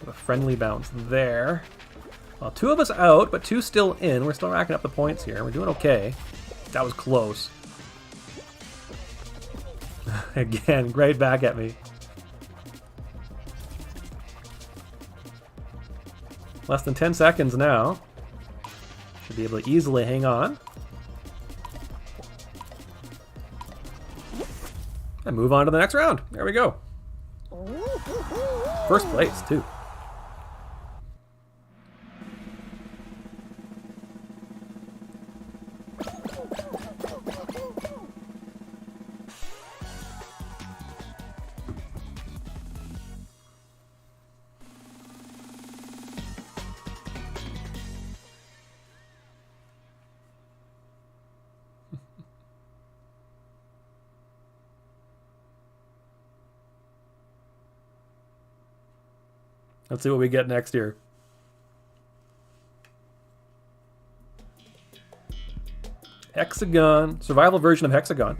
A friendly bounce there. Well, 2 of us out, but 2 still in. We're still racking up the points here. We're doing okay. That was close. Again, right back at me. Less than 10 seconds now. Should be able to easily hang on. And move on to the next round. There we go. First place, too. Let's see what we get next year. Hexagon. Survival version of Hexagon.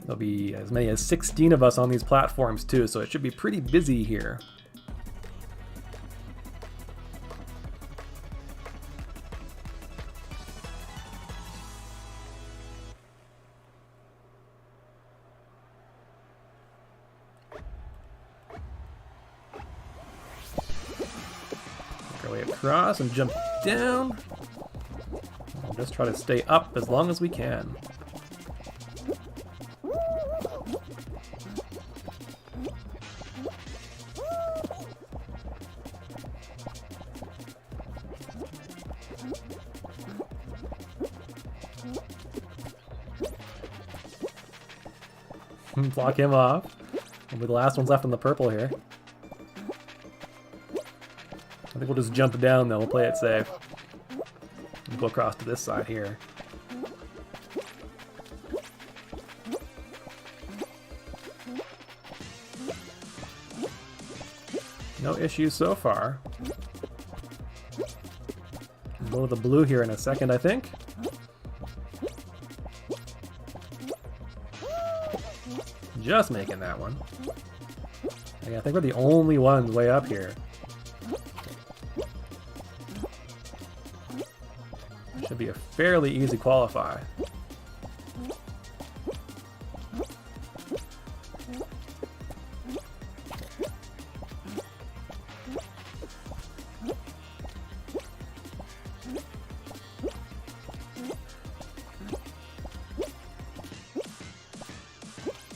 There'll be as many as 16 of us on these platforms too, so it should be pretty busy here. Across and jump down. We'll just try to stay up as long as we can. Block him off. We'll be the last ones left in the purple here. I think we'll just jump down though, we'll play it safe. We'll go across to this side here. No issues so far. Go to the blue here in a second, I think. Just making that one. Yeah, I think we're the only ones way up here. Should be a fairly easy qualify.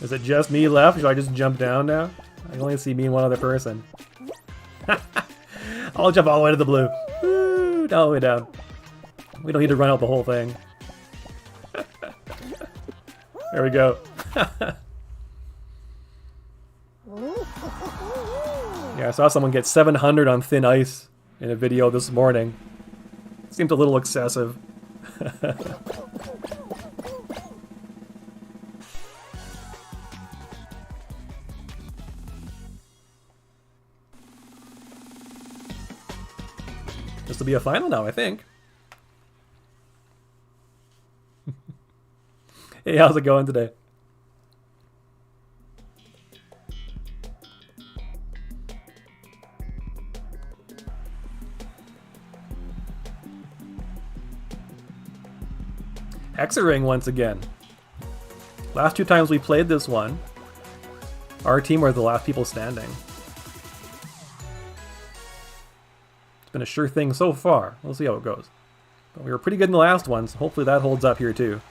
Is it just me left? Should I just jump down now? I can only see me and one other person. I'll jump all the way to the blue. Woo, all the way down. We don't need to run out the whole thing. There we go. Yeah, I saw someone get 700 on thin ice in a video this morning. Seemed a little excessive. This will be a final now, I think. Hey, how's it going today? Hexaring once again. Last 2 times we played this one, our team were the last people standing. It's been a sure thing so far. We'll see how it goes. But we were pretty good in the last one, so hopefully that holds up here too.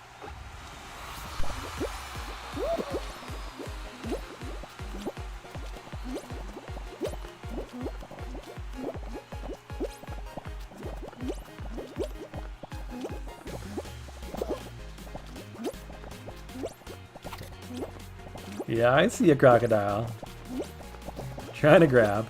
Yeah, I see a crocodile. Trying to grab.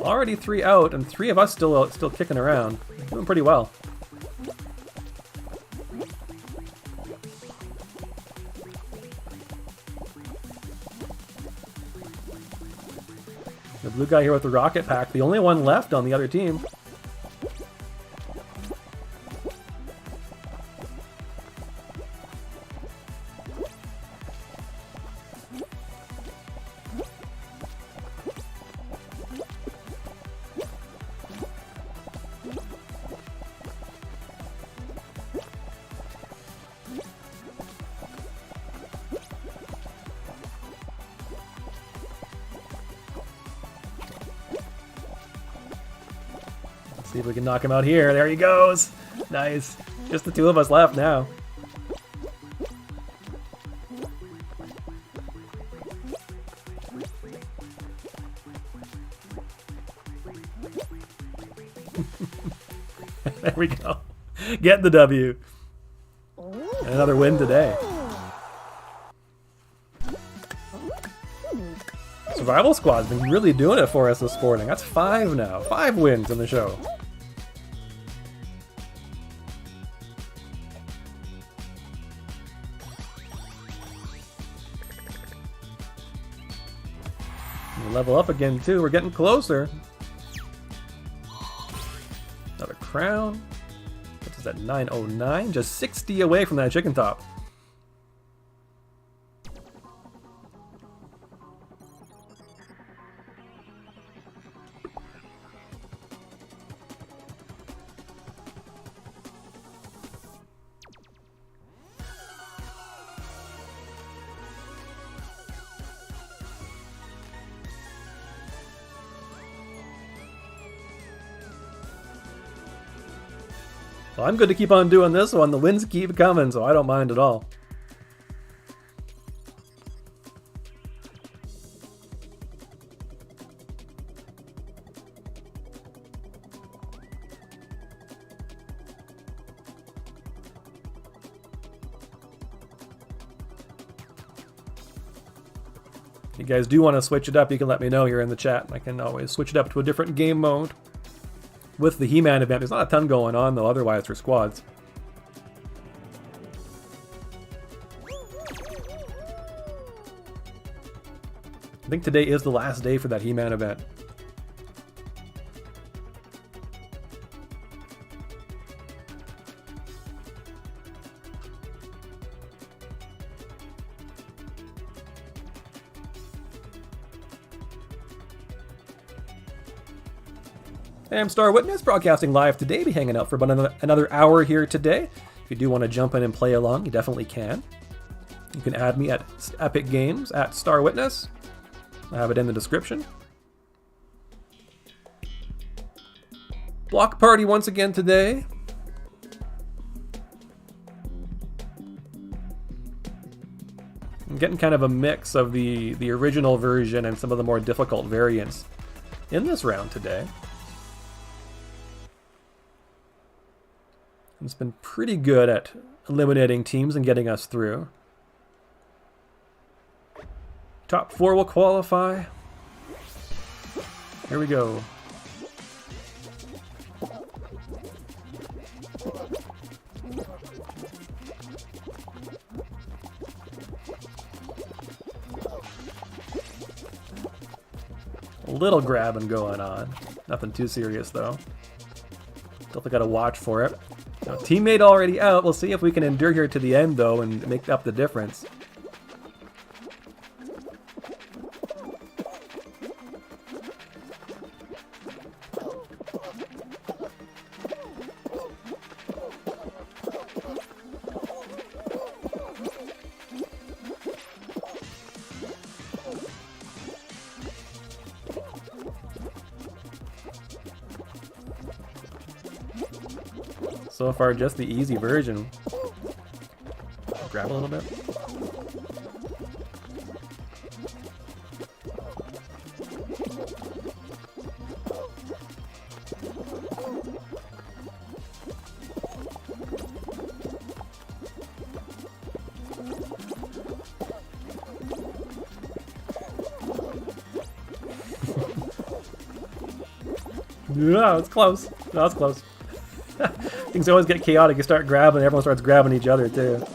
Already 3 out, and 3 of us still kicking around. Doing pretty well. The blue guy here with the rocket pack, the only one left on the other team. See if we can knock him out here. There he goes. Nice. Just the 2 of us left now. There we go. Get the W. And another win today. Survival Squad's been really doing it for us this morning. That's 5 now. 5 wins in the show. We level up again too. We're getting closer. Another crown. What is that? 909. Just 60 away from that chicken top. Well, I'm good to keep on doing this one. The wins keep coming, so I don't mind at all. If you guys do want to switch it up, you can let me know here in the chat. I can always switch it up to a different game mode. With the He-Man event, there's not a ton going on though, otherwise for squads. I think today is the last day for that He-Man event. I'm Star Witness, broadcasting live today. Be hanging out for about another hour here today. If you do want to jump in and play along, you definitely can. You can add me at Epic Games at Star Witness. I have it in the description. Block party once again today. I'm getting kind of a mix of the original version and some of the more difficult variants in this round today. It's been pretty good at eliminating teams and getting us through. Top 4 will qualify. Here we go. A little grabbing going on. Nothing too serious though. Definitely gotta watch for it. Now, teammate already out. We'll see if we can endure here to the end, though, and make up the difference. So far, just the easy version. Grab a little bit. Yeah, it's close. That was close. Things always get chaotic. You start grabbing, everyone starts grabbing each other too.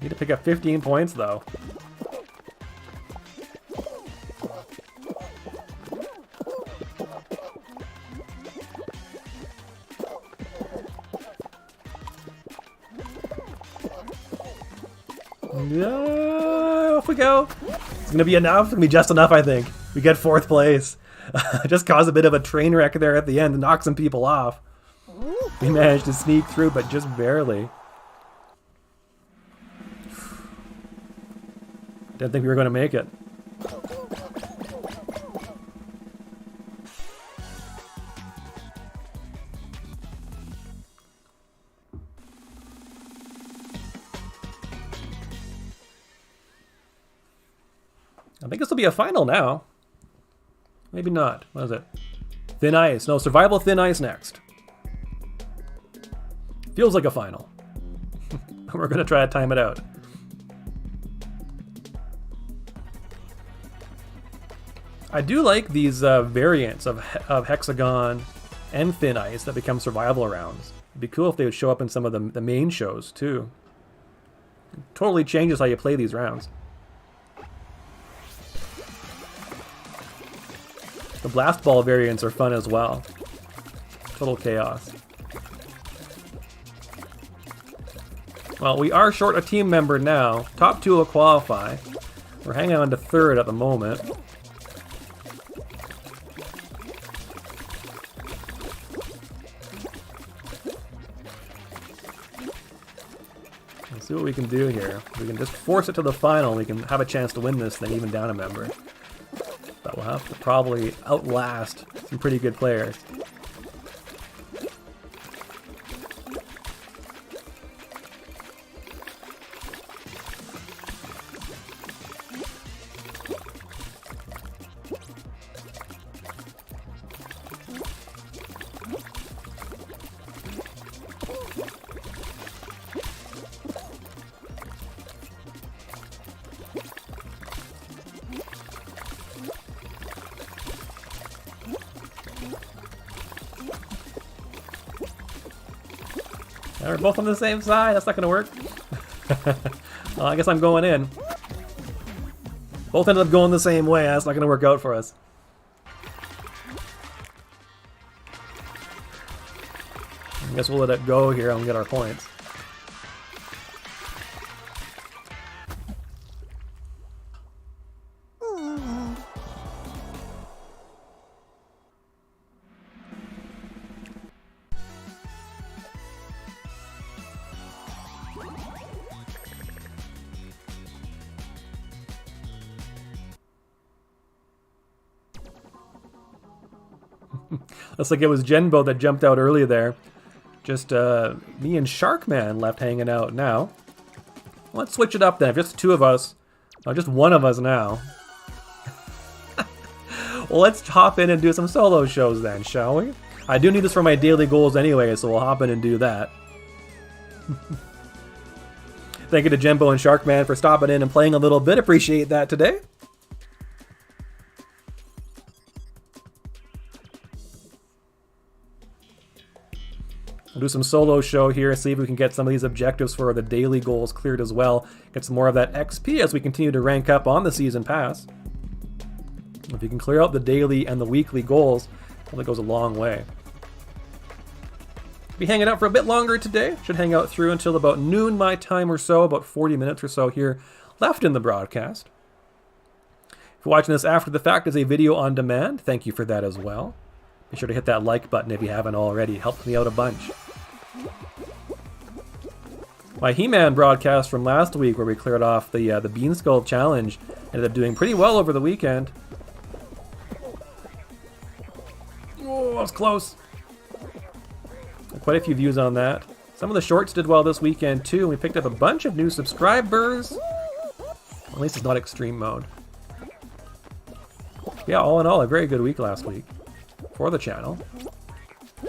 Need to pick up 15 points though. Yeah, off we go. It's gonna be enough. It's gonna be just enough, I think. We get 4th place. Just caused a bit of a train wreck there at the end to knock some people off. We managed to sneak through, but just barely. Didn't think we were going to make it. I think this will be a final now. Maybe not. What is it? Thin Ice. No, Survival Thin Ice next. Feels like a final. We're going to try to time it out. I do like these variants of Hexagon and Thin Ice that become survival rounds. It'd be cool if they would show up in some of the main shows too. It totally changes how you play these rounds. The blast ball variants are fun as well. Total chaos. Well, we are short a team member now. Top 2 will qualify. We're hanging on to 3rd at the moment. Let's see what we can do here. We can just force it to the final. We can have a chance to win this thing even down a member. But we'll have to probably outlast some pretty good players. Now we're both on the same side. That's not going to work. Well, I guess I'm going in. Both ended up going the same way. That's not going to work out for us. I guess we'll let it go here and get our points. Looks like it was Genbo that jumped out earlier there. Just me and Sharkman left hanging out now. Let's switch it up then. If just 2 of us. Oh, just 1 of us now. Well, let's hop in and do some solo shows then, shall we? I do need this for my daily goals anyway, so we'll hop in and do that. Thank you to Genbo and Sharkman for stopping in and playing a little bit. Appreciate that today. We'll do some solo show here, see if we can get some of these objectives for the daily goals cleared as well. Get some more of that XP as we continue to rank up on the season pass. If you can clear out the daily and the weekly goals, well, that goes a long way. Be hanging out for a bit longer today. Should hang out through until about noon my time or so, about 40 minutes or so here left in the broadcast. If you're watching this after the fact as a video on demand, thank you for that as well. Be sure to hit that like button if you haven't already. It helps me out a bunch. My He-Man broadcast from last week where we cleared off the Bean Skull Challenge ended up doing pretty well over the weekend. Oh, that was close. Quite a few views on that. Some of the shorts did well this weekend too. We picked up a bunch of new subscribers. At least it's not extreme mode. Yeah, all in all, a very good week last week for the channel.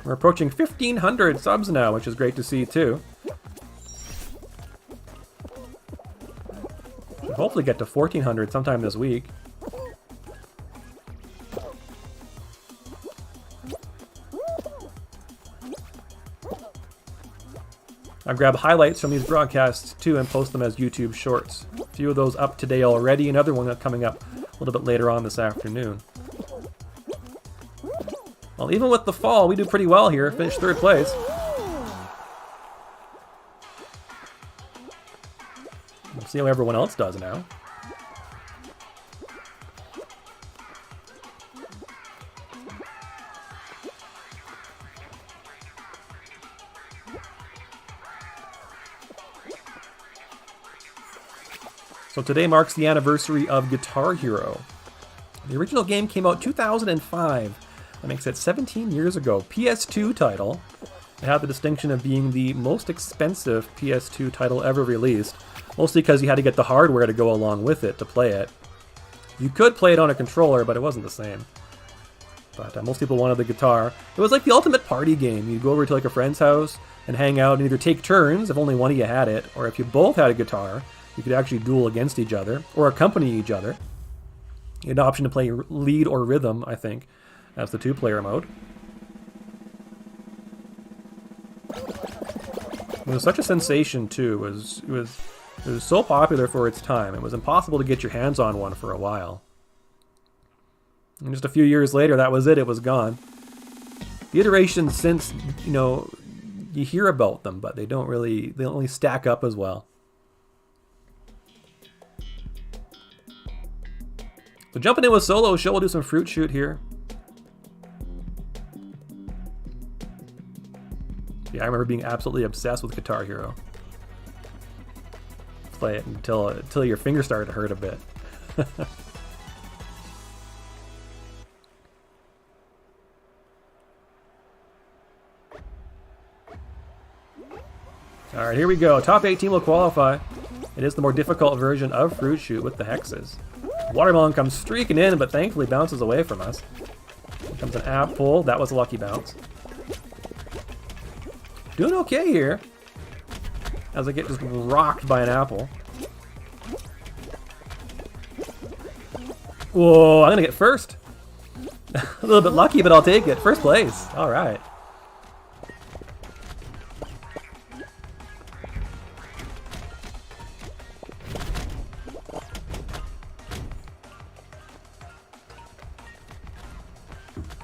We're approaching 1,500 subs now, which is great to see too. Should hopefully get to 1,400 sometime this week. grab highlights from these broadcasts too and post them as YouTube shorts. A few of those up today already, another one coming up a little bit later on this afternoon. Well, even with the fall, we do pretty well here. Finished 3rd place. We'll see how everyone else does now. So today marks the anniversary of Guitar Hero. The original game came out 2005. That makes it 17 years ago. PS2 title. It had the distinction of being the most expensive PS2 title ever released. Mostly because you had to get the hardware to go along with it to play it. You could play it on a controller, but it wasn't the same. But most people wanted the guitar. It was like the ultimate party game. You'd go over to like a friend's house and hang out and either take turns if only one of you had it, or if you both had a guitar, you could actually duel against each other, or accompany each other. You had an option to play lead or rhythm, I think. That's the 2-player mode. It was such a sensation, too. It was so popular for its time. It was impossible to get your hands on one for a while. And just a few years later, that was it. It was gone. The iterations since, you know, you hear about them, but they don't really stack up as well. So jumping in with Solo Show, we'll do some Fruit Shoot here. Yeah, I remember being absolutely obsessed with Guitar Hero. Play it until your fingers started to hurt a bit. Alright, here we go. Top 18 will qualify. It is the more difficult version of Fruit Shoot with the hexes. Watermelon comes streaking in, but thankfully bounces away from us. Here comes an apple. That was a lucky bounce. Doing okay here. As I get just rocked by an apple. Whoa, I'm gonna get first. A little bit lucky, but I'll take it. First place. Alright.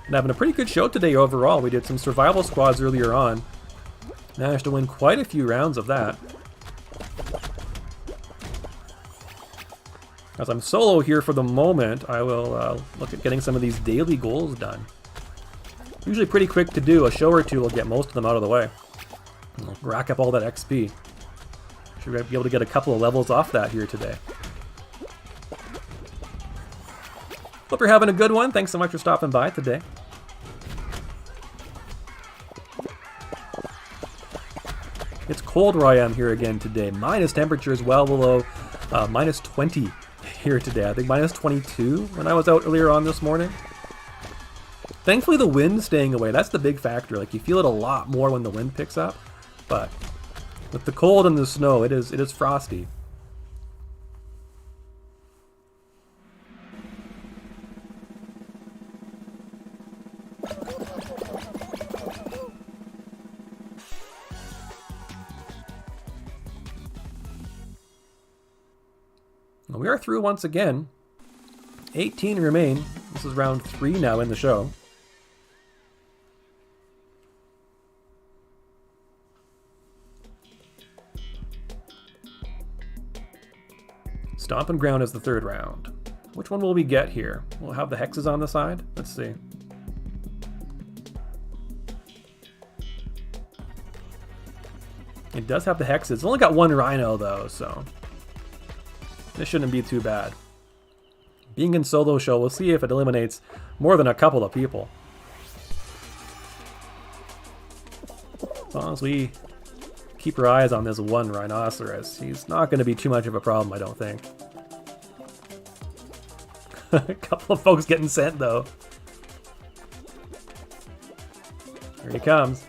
And having a pretty good show today overall. We did some survival squads earlier on. Managed to win quite a few rounds of that. As I'm solo here for the moment, I will look at getting some of these daily goals done. Usually pretty quick to do. A show or two will get most of them out of the way. We'll rack up all that XP. Should be able to get a couple of levels off that here today. Hope you're having a good one. Thanks so much for stopping by today. It's cold where I am here again today. Minus temperatures well below minus 20 here today. I think minus 22 when I was out earlier on this morning. Thankfully the wind's staying away. That's the big factor. Like you feel it a lot more when the wind picks up. But with the cold and the snow, it is frosty. We are through once again. 18 remain. This is round 3 now in the show. Stomping Ground is the 3rd round. Which one will we get here? We'll have the hexes on the side? Let's see. It does have the hexes. It's only got 1 rhino though, so this shouldn't be too bad. Being in solo show, we'll see if it eliminates more than a couple of people. As long as we keep our eyes on this one rhinoceros, he's not going to be too much of a problem, I don't think. A couple of folks getting sent, though. Here he comes.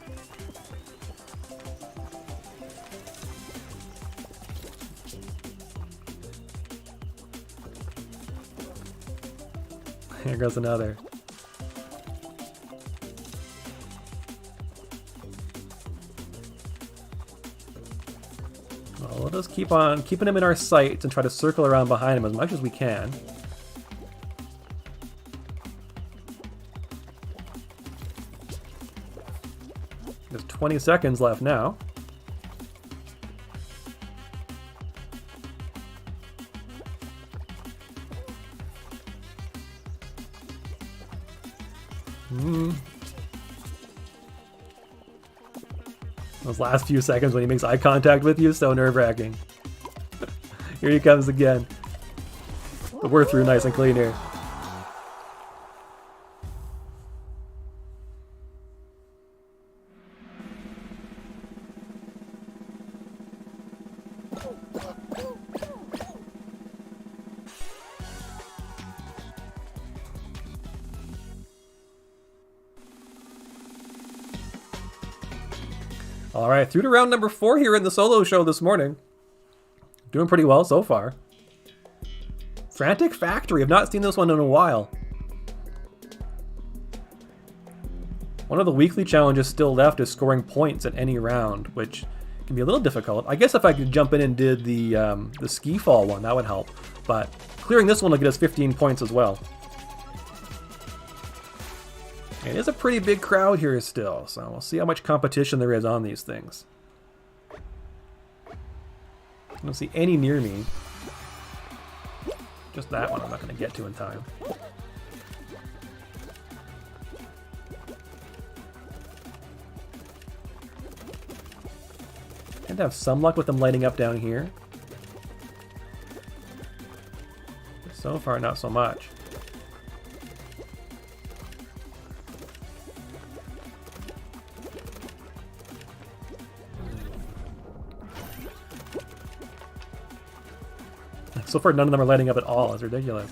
Here goes another. just keep on keeping him in our sights and try to circle around behind him as much as we can. There's 20 seconds left now. Those last few seconds when he makes eye contact with you, so nerve-wracking. Here he comes again. But we're through nice and clean here. Alright, through to round number 4 here in the solo show this morning. Doing pretty well so far. Frantic Factory, I've not seen this one in a while. One of the weekly challenges still left is scoring points at any round, which can be a little difficult. I guess if I could jump in and did the ski fall one, that would help. But clearing this one will get us 15 points as well. It is a pretty big crowd here still, so we'll see how much competition there is on these things. I don't see any near me. Just that one I'm not going to get to in time. Tend to have some luck with them lighting up down here. But so far, not so much. So far, none of them are lighting up at all. It's ridiculous.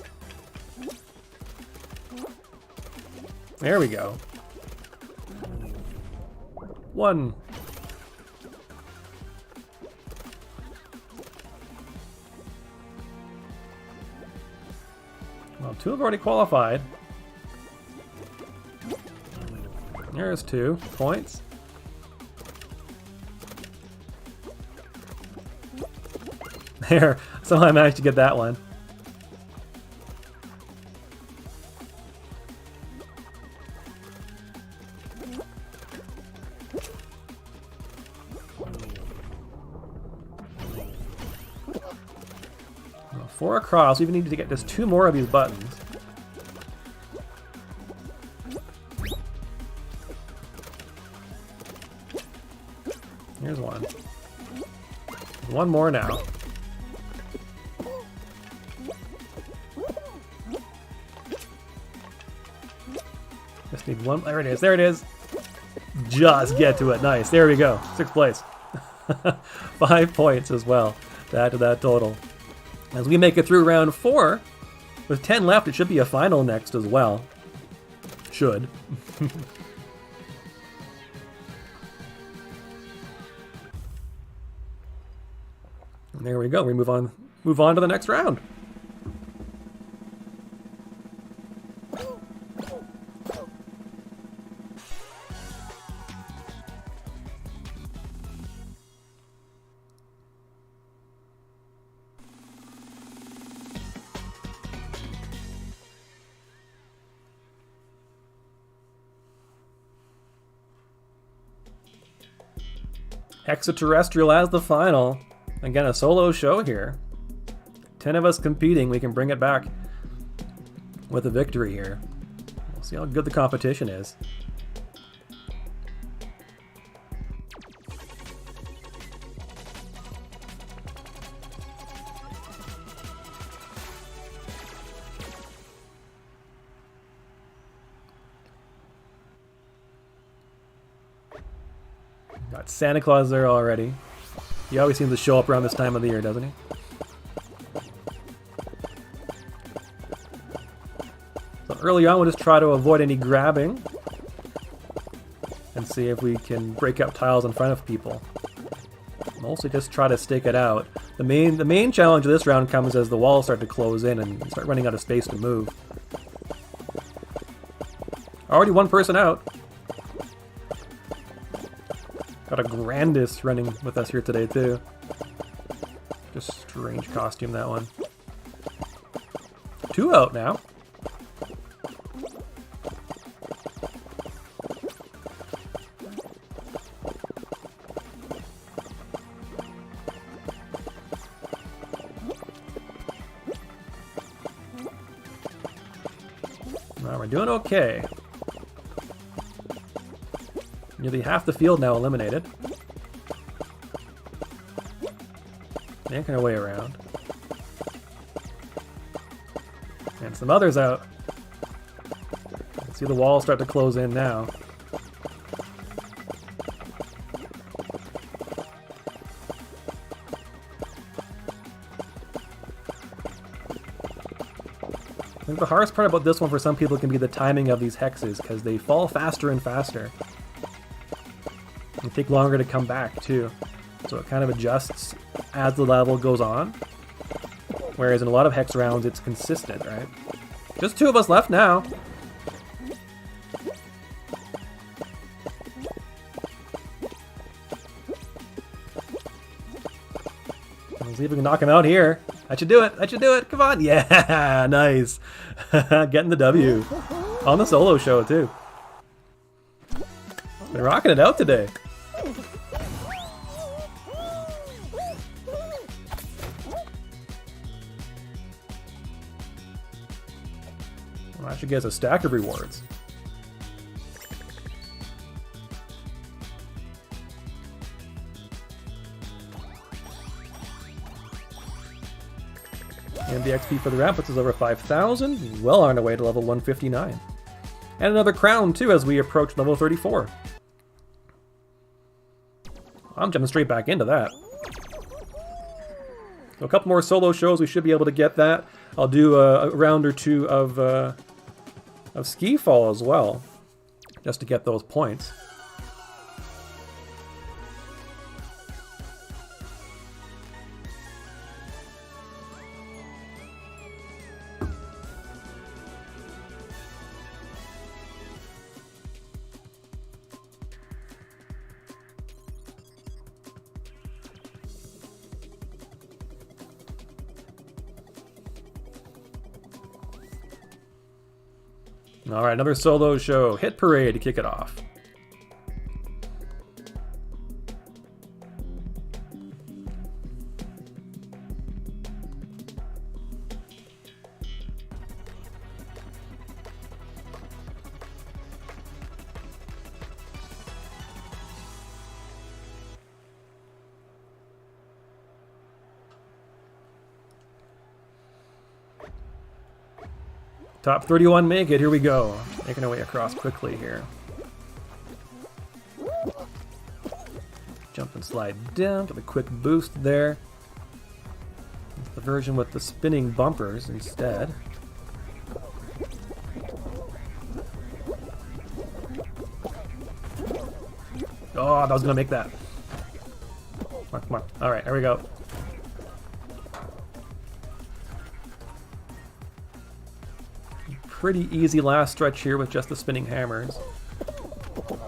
There we go. 1. Well, 2 have already qualified. There's 2 points. There, somehow I managed to get that one. Well, 4 across, we even need to get just 2 more of these buttons. Here's one. One more now. Just need one. There it is. There it is. Just get to it. Nice. There we go. 6th place. 5 points as well to add to that total. As we make it through round 4, with 10 left, it should be a final next as well. Should. And there we go. We move on to the next round. Extraterrestrial as the final. Again, a solo show here. 10 of us competing. We can bring it back with a victory here. We'll see how good the competition is. Got Santa Claus there already. He always seems to show up around this time of the year, doesn't he? So early on, we'll just try to avoid any grabbing and see if we can break up tiles in front of people. Mostly just try to stake it out. The main challenge of this round comes as the walls start to close in and start running out of space to move. Already 1 person out. Got a Grandis running with us here today, too. Strange costume, that one. 2 out now. Now we're doing okay. Nearly half the field now eliminated. Yanking our way around. And some others out. See the walls start to close in now. I think the hardest part about this one for some people can be the timing of these hexes, because they fall faster and faster. They take longer to come back too. So it kind of adjusts as the level goes on. Whereas in a lot of hex rounds it's consistent, right? Just 2 of us left now. Let's see if we can knock him out here. That should do it. That should do it. Come on. Yeah, nice. Getting the W. On the solo show, too. Been rocking it out today. Well, that should get us a stack of rewards. And the XP for the round puts us over 5,000, well on our way to level 159. And another crown too as we approach level 34. I'm jumping straight back into that. So a couple more solo shows, we should be able to get that. I'll do a round or 2 of ski fall as well, just to get those points. Alright, another solo show. Hit Parade to kick it off. Top 31 make it, here we go. Making our way across quickly here. Jump and slide down, get a quick boost there. It's the version with the spinning bumpers instead. Oh, that was gonna make that. Come on, come on. Alright, here we go. Pretty easy last stretch here with just the spinning hammers.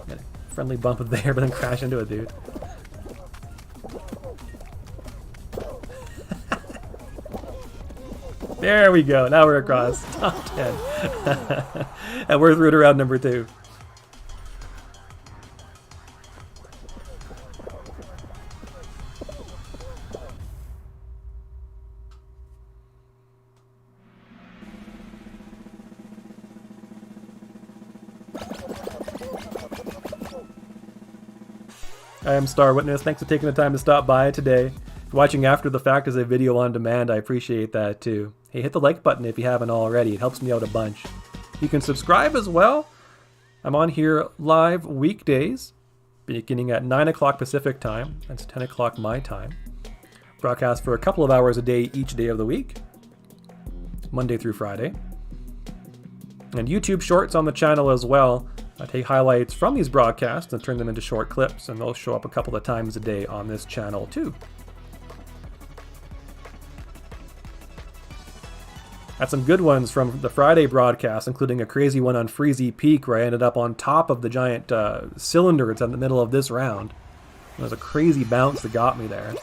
Get a friendly bump there, but then crash into it, dude. There we go. Now we're across. Top 10. And we're through to round number 2. I am Star Witness. Thanks for taking the time to stop by today. If you're watching after the fact as a video on demand, I appreciate that too. Hey, hit the like button if you haven't already. It helps me out a bunch. You can subscribe as well. I'm on here live weekdays, beginning at 9 o'clock Pacific time. That's 10 o'clock my time. Broadcast for a couple of hours a day each day of the week, Monday through Friday. And YouTube shorts on the channel as well. I take highlights from these broadcasts and turn them into short clips, and they'll show up a couple of times a day on this channel too. Had some good ones from the Friday broadcast, including a crazy one on Freezy Peak where I ended up on top of the giant cylinder that's in the middle of this round. It was a crazy bounce that got me there.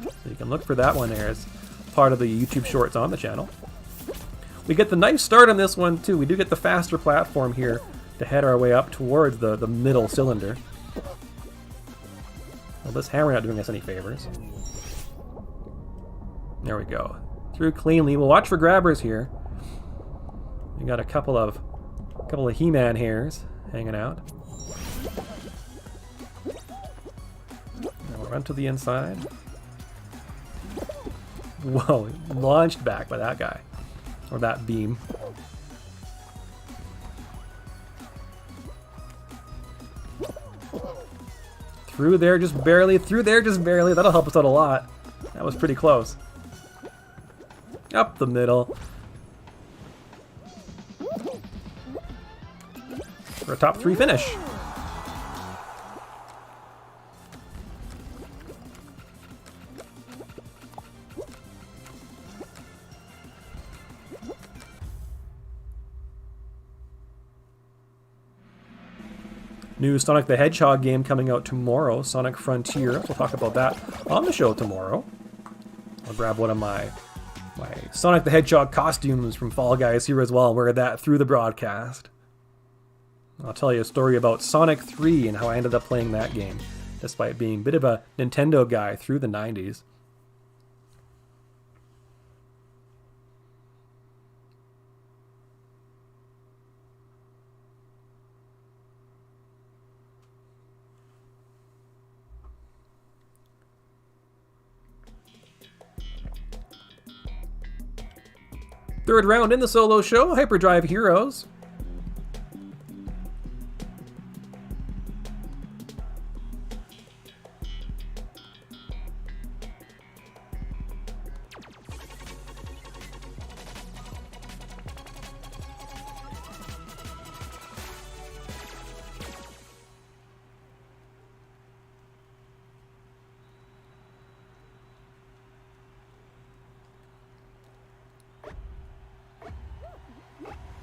So you can look for that one there as part of the YouTube shorts on the channel. We get the nice start on this one too. We do get the faster platform here to head our way up towards the middle cylinder. Well, this hammer not doing us any favors. There we go. Through cleanly. We'll watch for grabbers here. We got a couple of He-Man hairs hanging out. Now we'll run to the inside. Whoa, launched back by that guy. Or that beam. Through there just barely, through there just barely. That'll help us out a lot. That was pretty close. Up the middle. For a top 3 finish. New Sonic the Hedgehog game coming out tomorrow, Sonic Frontier. We'll talk about that on the show tomorrow. I'll grab one of my Sonic the Hedgehog costumes from Fall Guys here as well and wear that through the broadcast. I'll tell you a story about Sonic 3 and how I ended up playing that game, despite being a bit of a Nintendo guy through the 90s. Third round in the solo show, Hyperdrive Heroes.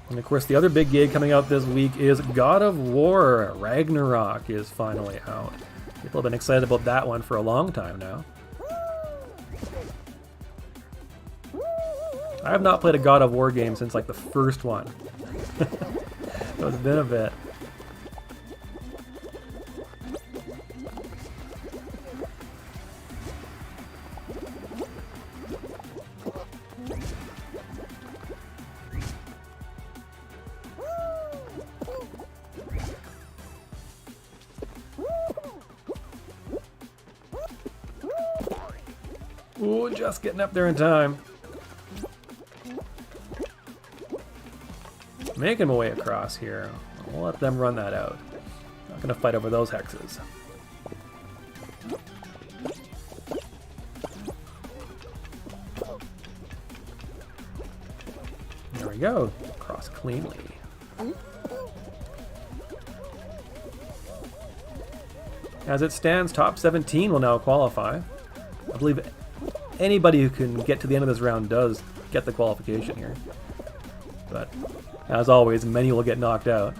And of course, the other big gig coming out this week is God of War. Ragnarok is finally out. People have been excited about that one for a long time now. I have not played a God of War game since like the first one. So it's been a bit. Ooh, just getting up there in time. Making my way across here. We'll let them run that out. Not gonna fight over those hexes. There we go. Cross cleanly. As it stands, top 17 will now qualify. I believe anybody who can get to the end of this round does get the qualification here. But, as always, many will get knocked out.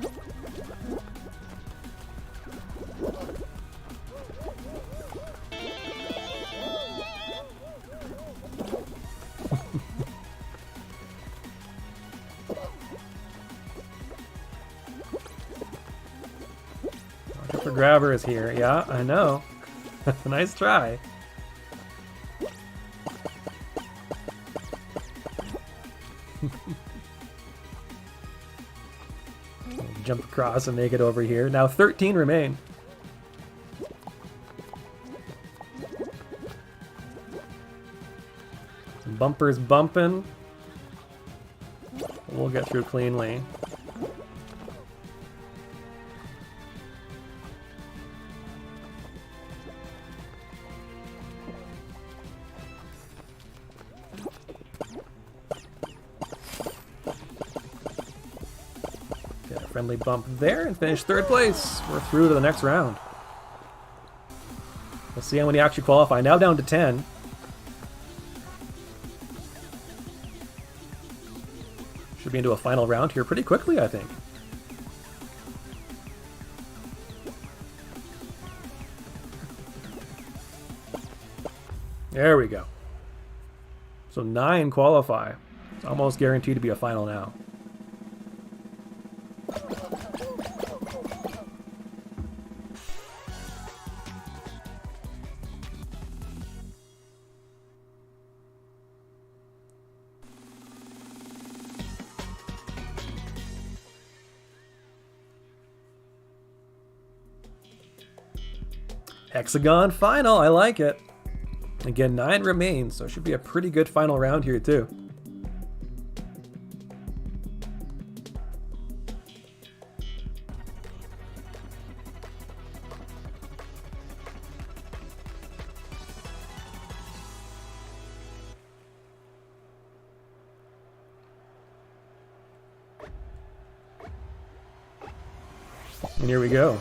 Watch for grabbers here. Yeah, I know. Nice try. Jump across and make it over here. Now 13 remain. Some bumpers bumping. We'll get through cleanly. Friendly bump there and finish third place. We're through to the next round. We'll see how many actually qualify. Now down to 10. Should be into a final round here pretty quickly, I think. There we go. So 9 qualify. It's almost guaranteed to be a final now. Hexagon final, I like it. Again, 9 remains, so it should be a pretty good final round here too. And here we go.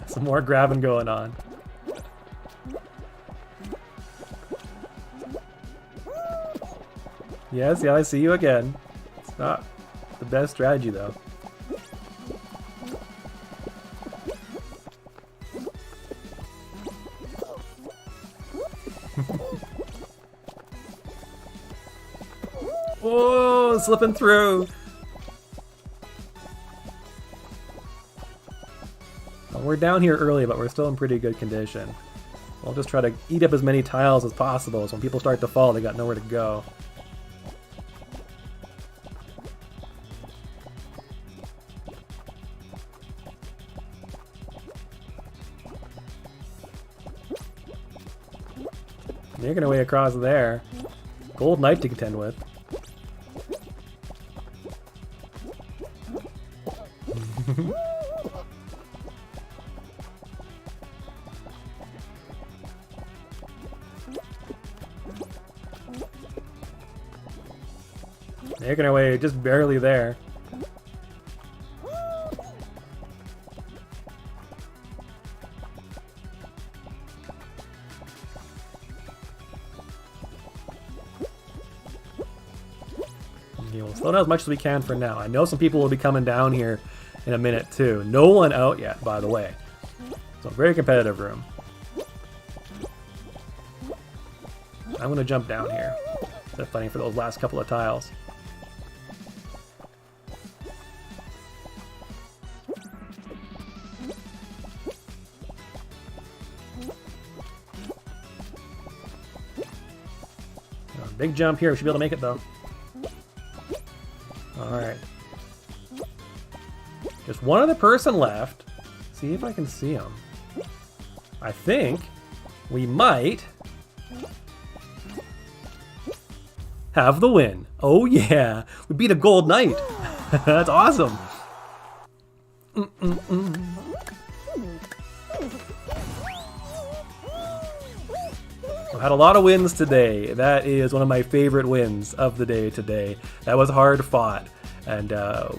Some more grabbing going on. Yes, yeah, I see you again. It's not the best strategy though. Whoa, slipping through. We're down here early, but we're still in pretty good condition. We'll just try to eat up as many tiles as possible, so when people start to fall, they got nowhere to go. Making our way across there. Gold knight to contend with. Making our way just barely there. Okay, we'll slow down as much as we can for now. I know some people will be coming down here in a minute too. No one out yet, by the way. So very competitive room. I'm gonna jump down here instead of fighting for those last couple of tiles. Big jump here. We should be able to make it though. Alright. Just one other person left. See if I can see him. I think we might have the win. Oh yeah. We beat a gold knight. That's awesome. Had a lot of wins today. That is one of my favorite wins of the day today. That was hard fought, and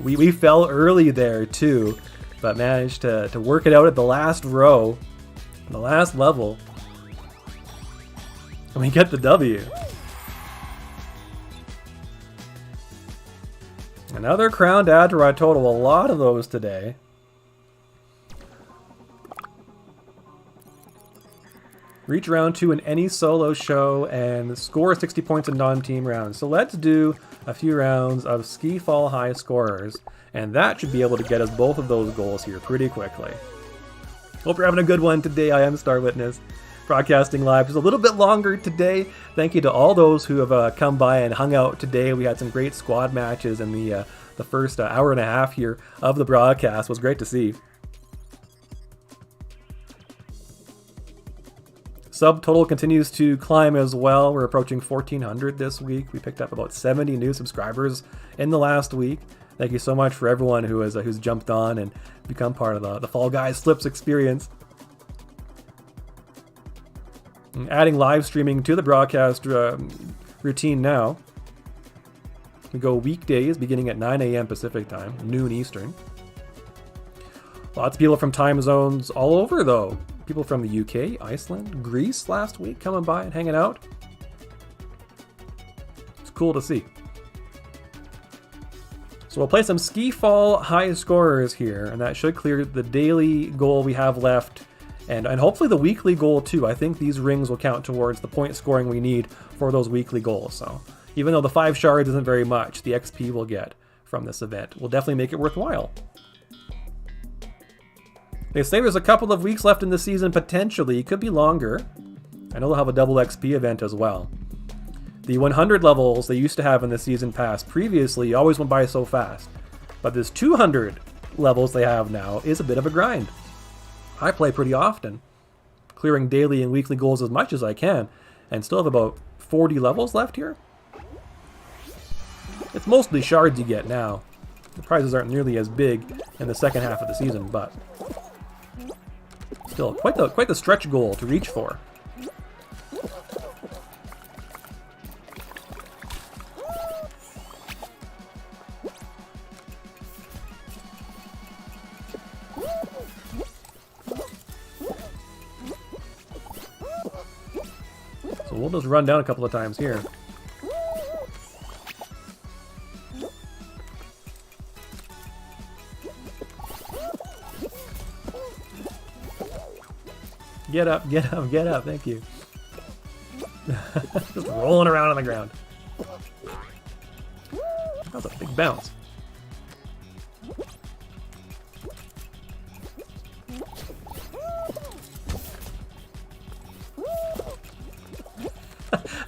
we fell early there too, but managed to work it out at the last row, the last level, and we get the W. Another crown to add to our total. A lot of those today. Reach round 2 in any solo show and score 60 points in non-team rounds. So let's do a few rounds of ski fall high scorers, and that should be able to get us both of those goals here pretty quickly. Hope you're having a good one today. I am Star Witness, broadcasting live just a little bit longer today. Thank you to all those who have come by and hung out today. We had some great squad matches in the first hour and a half here of the broadcast. It was great to see. Sub total continues to climb as well. We're approaching 1,400 this week. We picked up about 70 new subscribers in the last week. Thank you so much for everyone who has who's jumped on and become part of the Fall Guys Slips experience. And adding live streaming to the broadcast routine now. We go weekdays beginning at 9 a.m. Pacific time, noon Eastern. Lots of people from time zones all over though. People from the UK, Iceland, Greece last week coming by and hanging out. It's cool to see. So we'll play some ski fall high scorers here, and that should clear the daily goal we have left, and hopefully the weekly goal too. I think these rings will count towards the point scoring we need for those weekly goals. So even though the 5 shards isn't very much, the XP we'll get from this event will definitely make it worthwhile. They say there's a couple of weeks left in the season, potentially. It could be longer. I know they'll have a double XP event as well. The 100 levels they used to have in the season pass previously always went by so fast. But this 200 levels they have now is a bit of a grind. I play pretty often, clearing daily and weekly goals as much as I can, and still have about 40 levels left here. It's mostly shards you get now. The prizes aren't nearly as big in the second half of the season, but still quite the stretch goal to reach for. So we'll just run down a couple of times here. Get up, get up, get up, thank you. Just rolling around on the ground. That was a big bounce.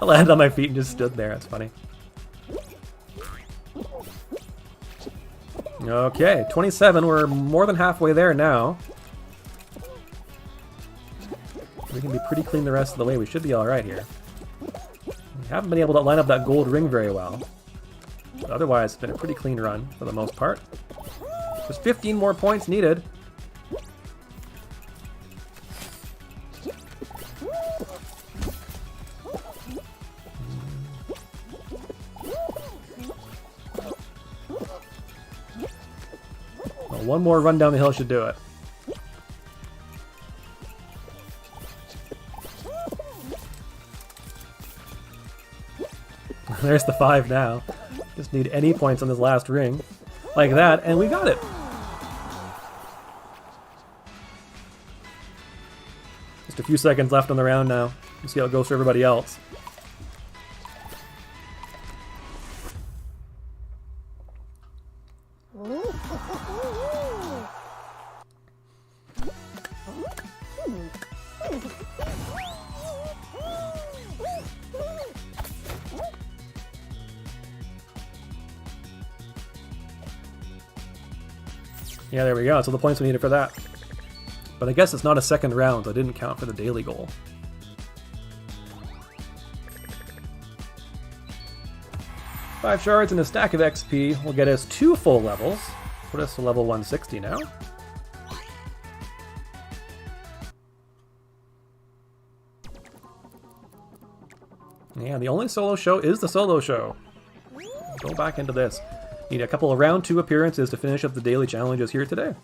I landed on my feet and just stood there, that's funny. Okay, 27, we're more than halfway there now. We can be pretty clean the rest of the way. We should be alright here. We haven't been able to line up that gold ring very well. But otherwise, it's been a pretty clean run for the most part. Just 15 more points needed. Well, one more run down the hill should do it. There's the 5 now. Just need any points on this last ring. Like that, and we got it! Just a few seconds left on the round now. We'll see how it goes for everybody else. Yeah, there we go. So the points we needed for that. But I guess it's not a second round, so it didn't count for the daily goal. Five shards and a stack of XP will get us 2 full levels. Put us to level 160 now. Yeah, the only solo show is the solo show. Go back into this. Need a couple of round 2 appearances to finish up the daily challenges here today.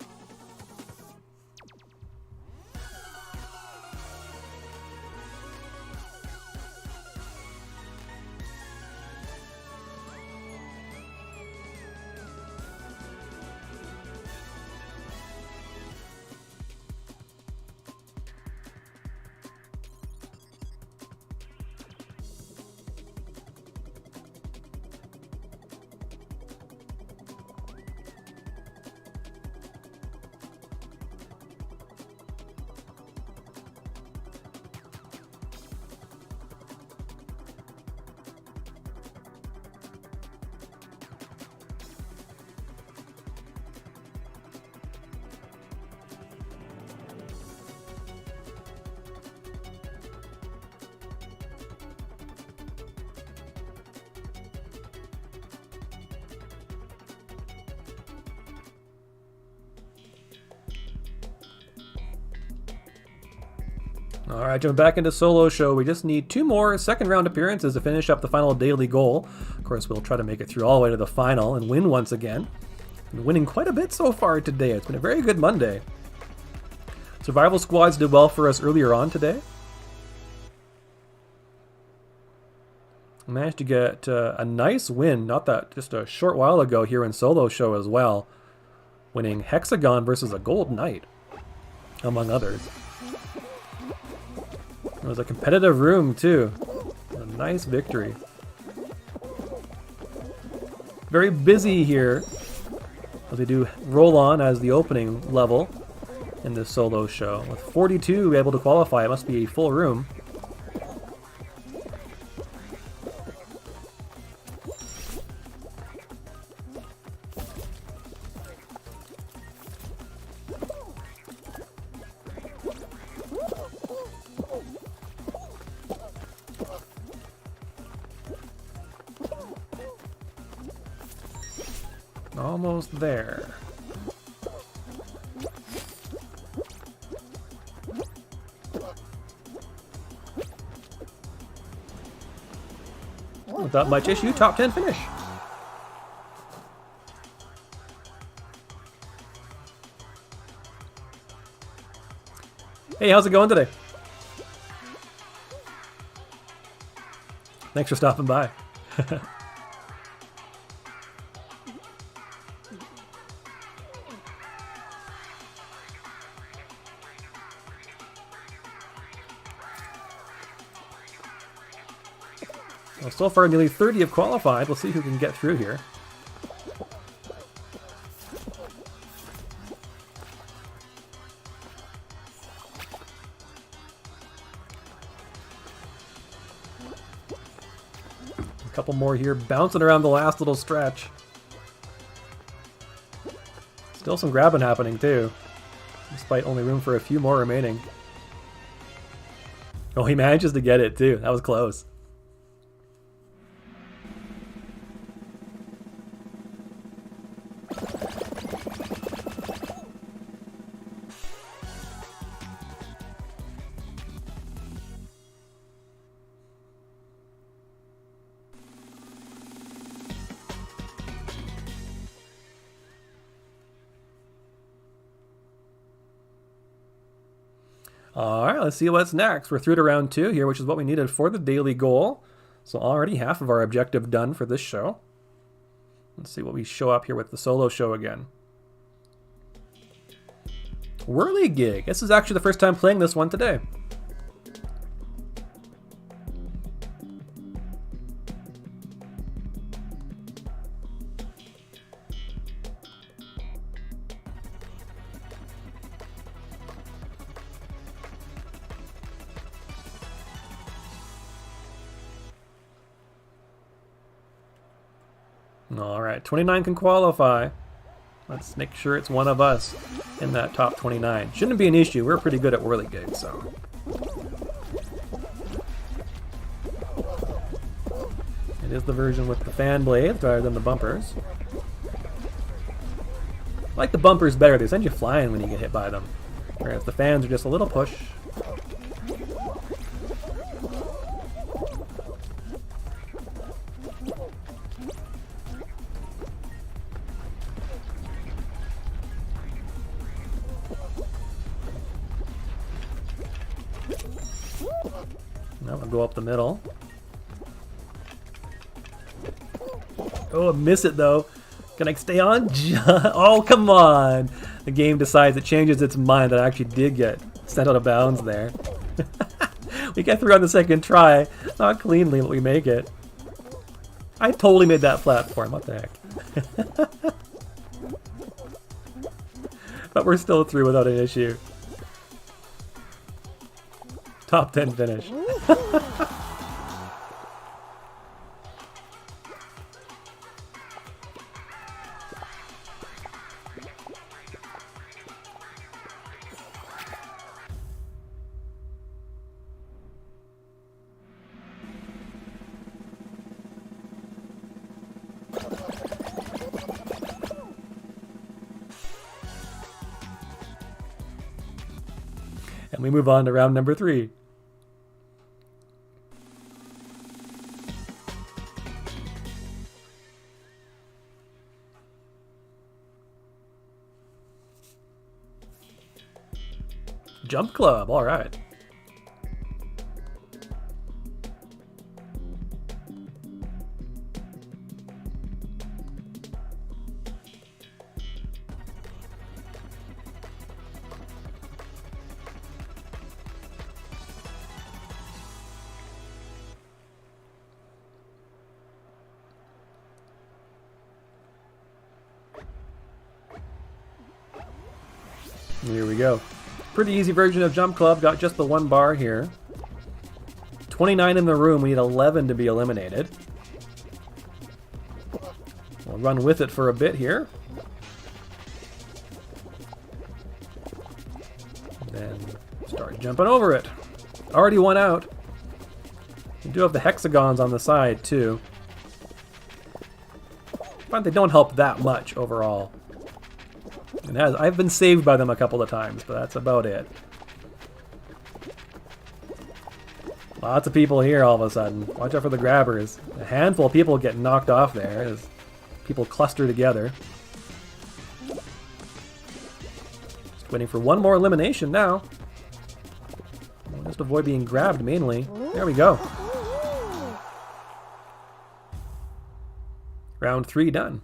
Alright, jumping back into solo show. We just need 2 more second round appearances to finish up the final daily goal. Of course, we'll try to make it through all the way to the final and win once again. Been winning quite a bit so far today. It's been a very good Monday. Survival squads did well for us earlier on today. Managed to get a nice win, not that just a short while ago here in solo show as well, winning Hexagon versus a Gold Knight, among others. It was a competitive room too. A nice victory. Very busy here as we do roll on as the opening level in this solo show. With 42 able to qualify, it must be a full room. Almost there. Without much issue, top 10 finish. Hey, how's it going today? Thanks for stopping by. Well, so far, nearly 30 have qualified. We'll see who can get through here. A couple more here, bouncing around the last little stretch. Still some grabbing happening, too, despite only room for a few more remaining. Oh, he manages to get it, too. That was close. Alright, let's see what's next. We're through to round 2 here, which is what we needed for the daily goal. So already half of our objective done for this show. Let's see what we show up here with the solo show again. Whirligig. This is actually the first time playing this one today. Alright, 29 can qualify. Let's make sure it's one of us in that top 29. Shouldn't be an issue. We're pretty good at Whirligig, so. It is the version with the fan blades rather than the bumpers. I like the bumpers better. They send you flying when you get hit by them. Whereas the fans are just a little push. Now we'll go up the middle. Oh, miss it though. Can I stay on? Oh, come on. The game decides, it changes its mind that I actually did get sent out of bounds there. We get through on the second try. Not cleanly, but we make it. I totally made that platform. What the heck? But we're still through without an issue. Top 10 finish. And we move on to round number 3. Jump Club, all right. Here we go. Pretty easy version of Jump Club. Got just the one bar here. 29 in the room. We need 11 to be eliminated. We'll run with it for a bit here. Then start jumping over it. Already one out. We do have the hexagons on the side too. But they don't help that much overall. I've been saved by them a couple of times, but that's about it. Lots of people here all of a sudden. Watch out for the grabbers. A handful of people get knocked off there as people cluster together. Just waiting for one more elimination now. We'll just avoid being grabbed mainly. There we go. Round 3 done.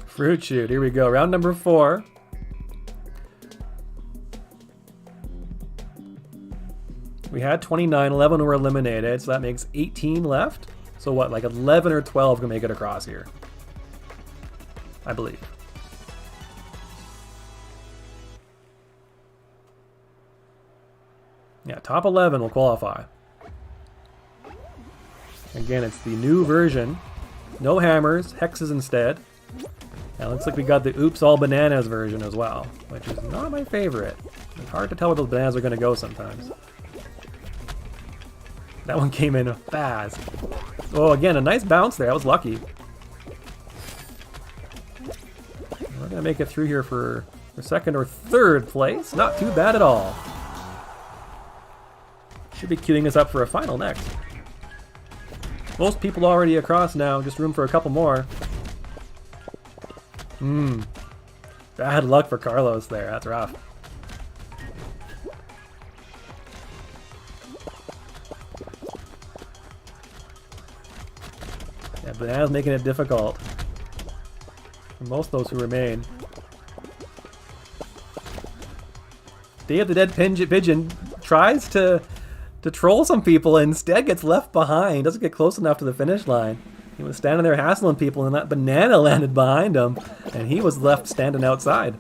Fruit shoot, here we go. Round number 4. We had 29, 11 were eliminated, so that makes 18 left. So what, like 11 or 12 can make it across here, I believe. Yeah, top 11 will qualify. Again, it's the new version. No hammers, hexes instead. Now, looks like we got the Oops All Bananas version as well, which is not my favorite. It's hard to tell where those bananas are going to go sometimes. That one came in fast. Oh, again, a nice bounce there. I was lucky. We're going to make it through here for second or third place. Not too bad at all. Should be queuing us up for a final next. Most people already across now. Just room for a couple more. Bad luck for Carlos there. That's rough. Yeah, Banana's making it difficult for most of those who remain. Day of the Dead Pigeon tries to troll some people and instead gets left behind. Doesn't get close enough to the finish line. He was standing there hassling people and that banana landed behind him and he was left standing outside.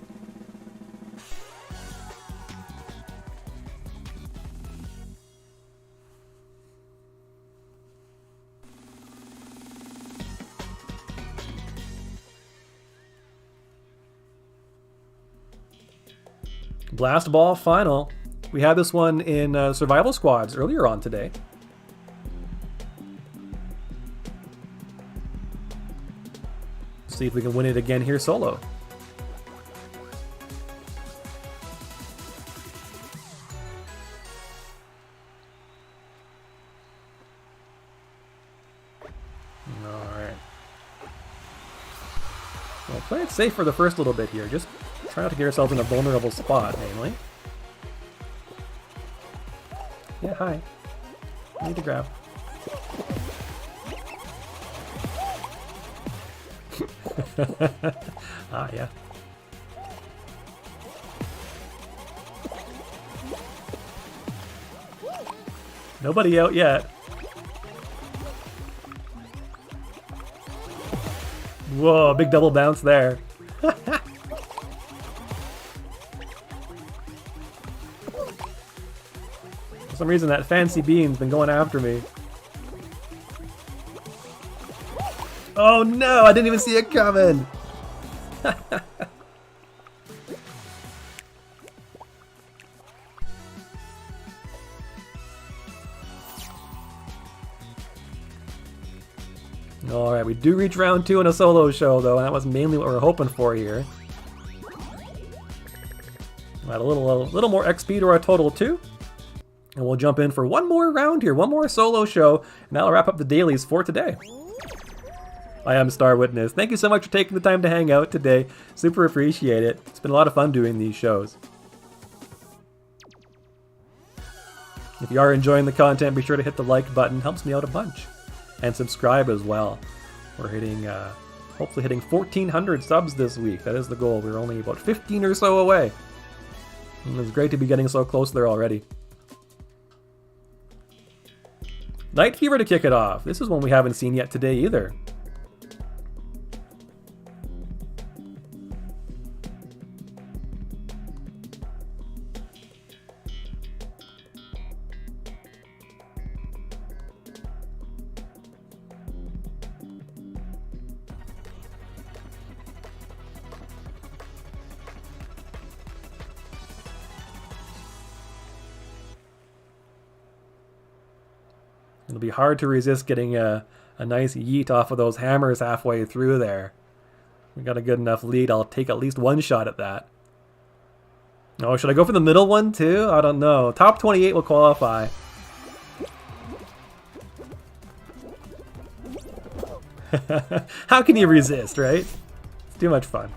Blast Ball final. We had this one in survival squads earlier on today. See if we can win it again here solo. Alright. Well, play it safe for the first little bit here. Just try not to get yourself in a vulnerable spot, namely. Yeah, hi. I need to grab. Ah, yeah. Nobody out yet. Whoa, big double bounce there. For some reason that fancy bean's been going after me. Oh no, I didn't even see it coming! Alright, we do reach round 2 in a solo show though, and that was mainly what we were hoping for here. Add a little more XP to our total too. And we'll jump in for one more round here, one more solo show, and that'll wrap up the dailies for today. I am Star Witness. Thank you so much for taking the time to hang out today. Super appreciate it. It's been a lot of fun doing these shows. If you are enjoying the content, be sure to hit the like button. Helps me out a bunch. and subscribe as well. We're hitting, hopefully hitting 1,400 subs this week. That is the goal. We're only about 15 or so away. And it's great to be getting so close there already. Night Fever to kick it off. This is one we haven't seen yet today either. It'll be hard to resist getting a nice yeet off of those hammers halfway through there. We got a good enough lead. I'll take at least one shot at that. Oh, should I go for the middle one too? I don't know. Top 28 will qualify. How can you resist, right? It's too much fun.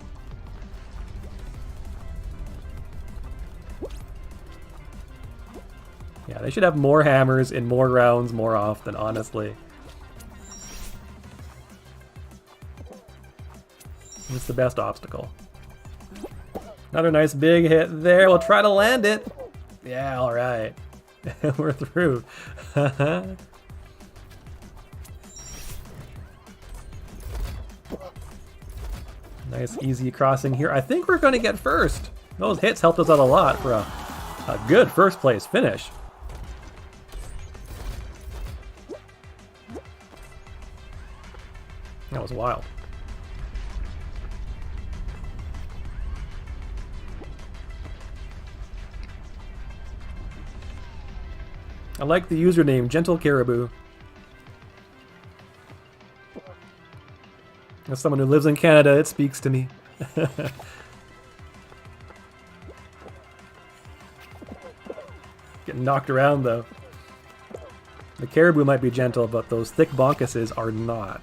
Yeah, they should have more hammers in more rounds more often, honestly. It's the best obstacle. Another nice big hit there. We'll try to land it. Yeah, all right. We're through. Nice easy crossing here. I think we're going to get first. Those hits helped us out a lot for a good first place finish. That was wild. I like the username, Gentle Caribou. As someone who lives in Canada, it speaks to me. Getting knocked around, though. The caribou might be gentle, but those thick bonkuses are not.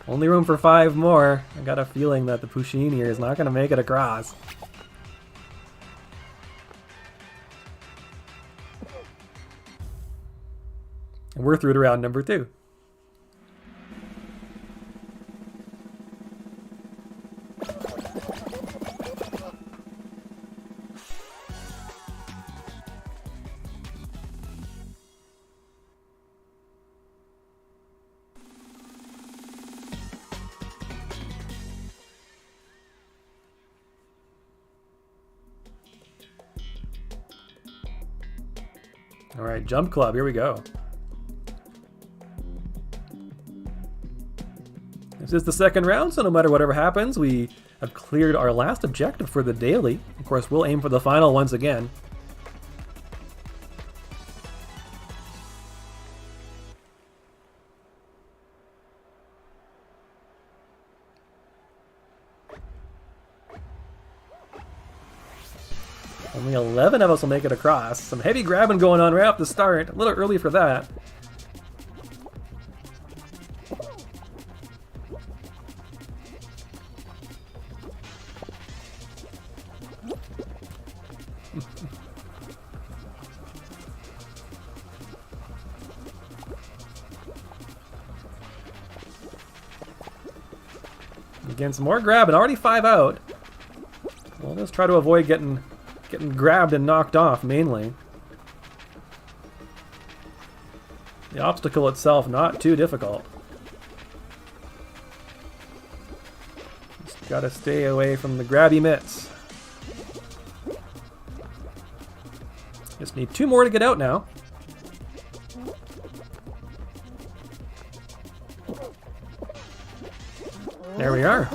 Only room for 5 more. I got a feeling that the Pusheen here is not going to make it across. And we're through to round number 2. All right, Jump Club, here we go. This is the second round, so no matter whatever happens, we have cleared our last objective for the daily. Of course, we'll aim for the final once again. Only 11 of us will make it across. Some heavy grabbing going on right off the start. A little early for that. Again, some more grabbing. Already 5 out. Well, let's try to avoid getting grabbed and knocked off, mainly. The obstacle itself, not too difficult. Just gotta stay away from the grabby mitts. Just need 2 more to get out now. There we are.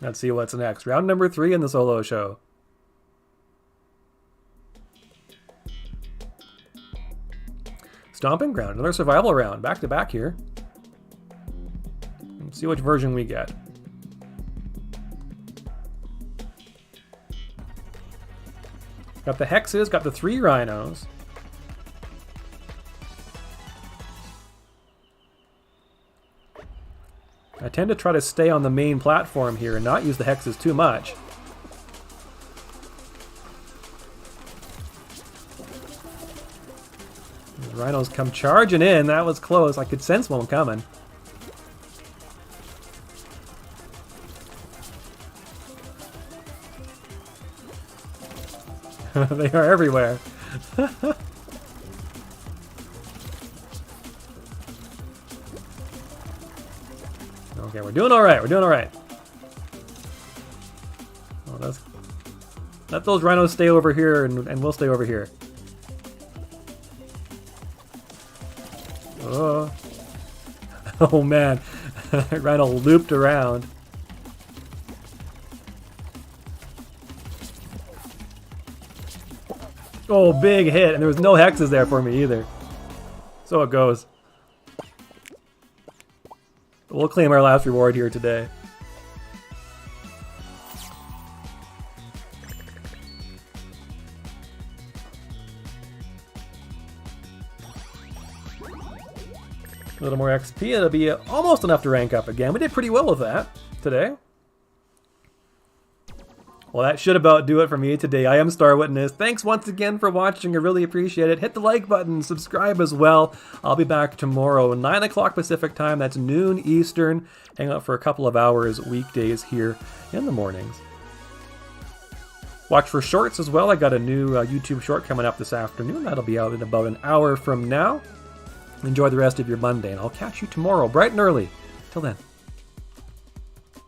Let's see what's next. Round number 3 in the solo show. Stomping Ground, another survival round, back to back here. Let's see which version we get. Got the hexes, got the 3 rhinos. I tend to try to stay on the main platform here and not use the hexes too much. The rhinos come charging in. That was close. I could sense one coming. They are everywhere. Okay, we're doing all right. We're doing all right. Oh, let those rhinos stay over here, and we'll stay over here. Oh, oh man, rhino looped around. Oh, big hit, and there was no hexes there for me either. So it goes. We'll claim our last reward here today. A little more XP, it'll be almost enough to rank up again. We did pretty well with that today. Well, that should about do it for me today. I am Star Witness. Thanks once again for watching. I really appreciate it. Hit the like button, subscribe as well. I'll be back tomorrow, 9 o'clock Pacific time. That's noon Eastern. Hang out for a couple of hours weekdays here in the mornings. Watch for shorts as well. I got a new YouTube short coming up this afternoon. That'll be out in about an hour from now. Enjoy the rest of your Monday, and I'll catch you tomorrow bright and early. Till then.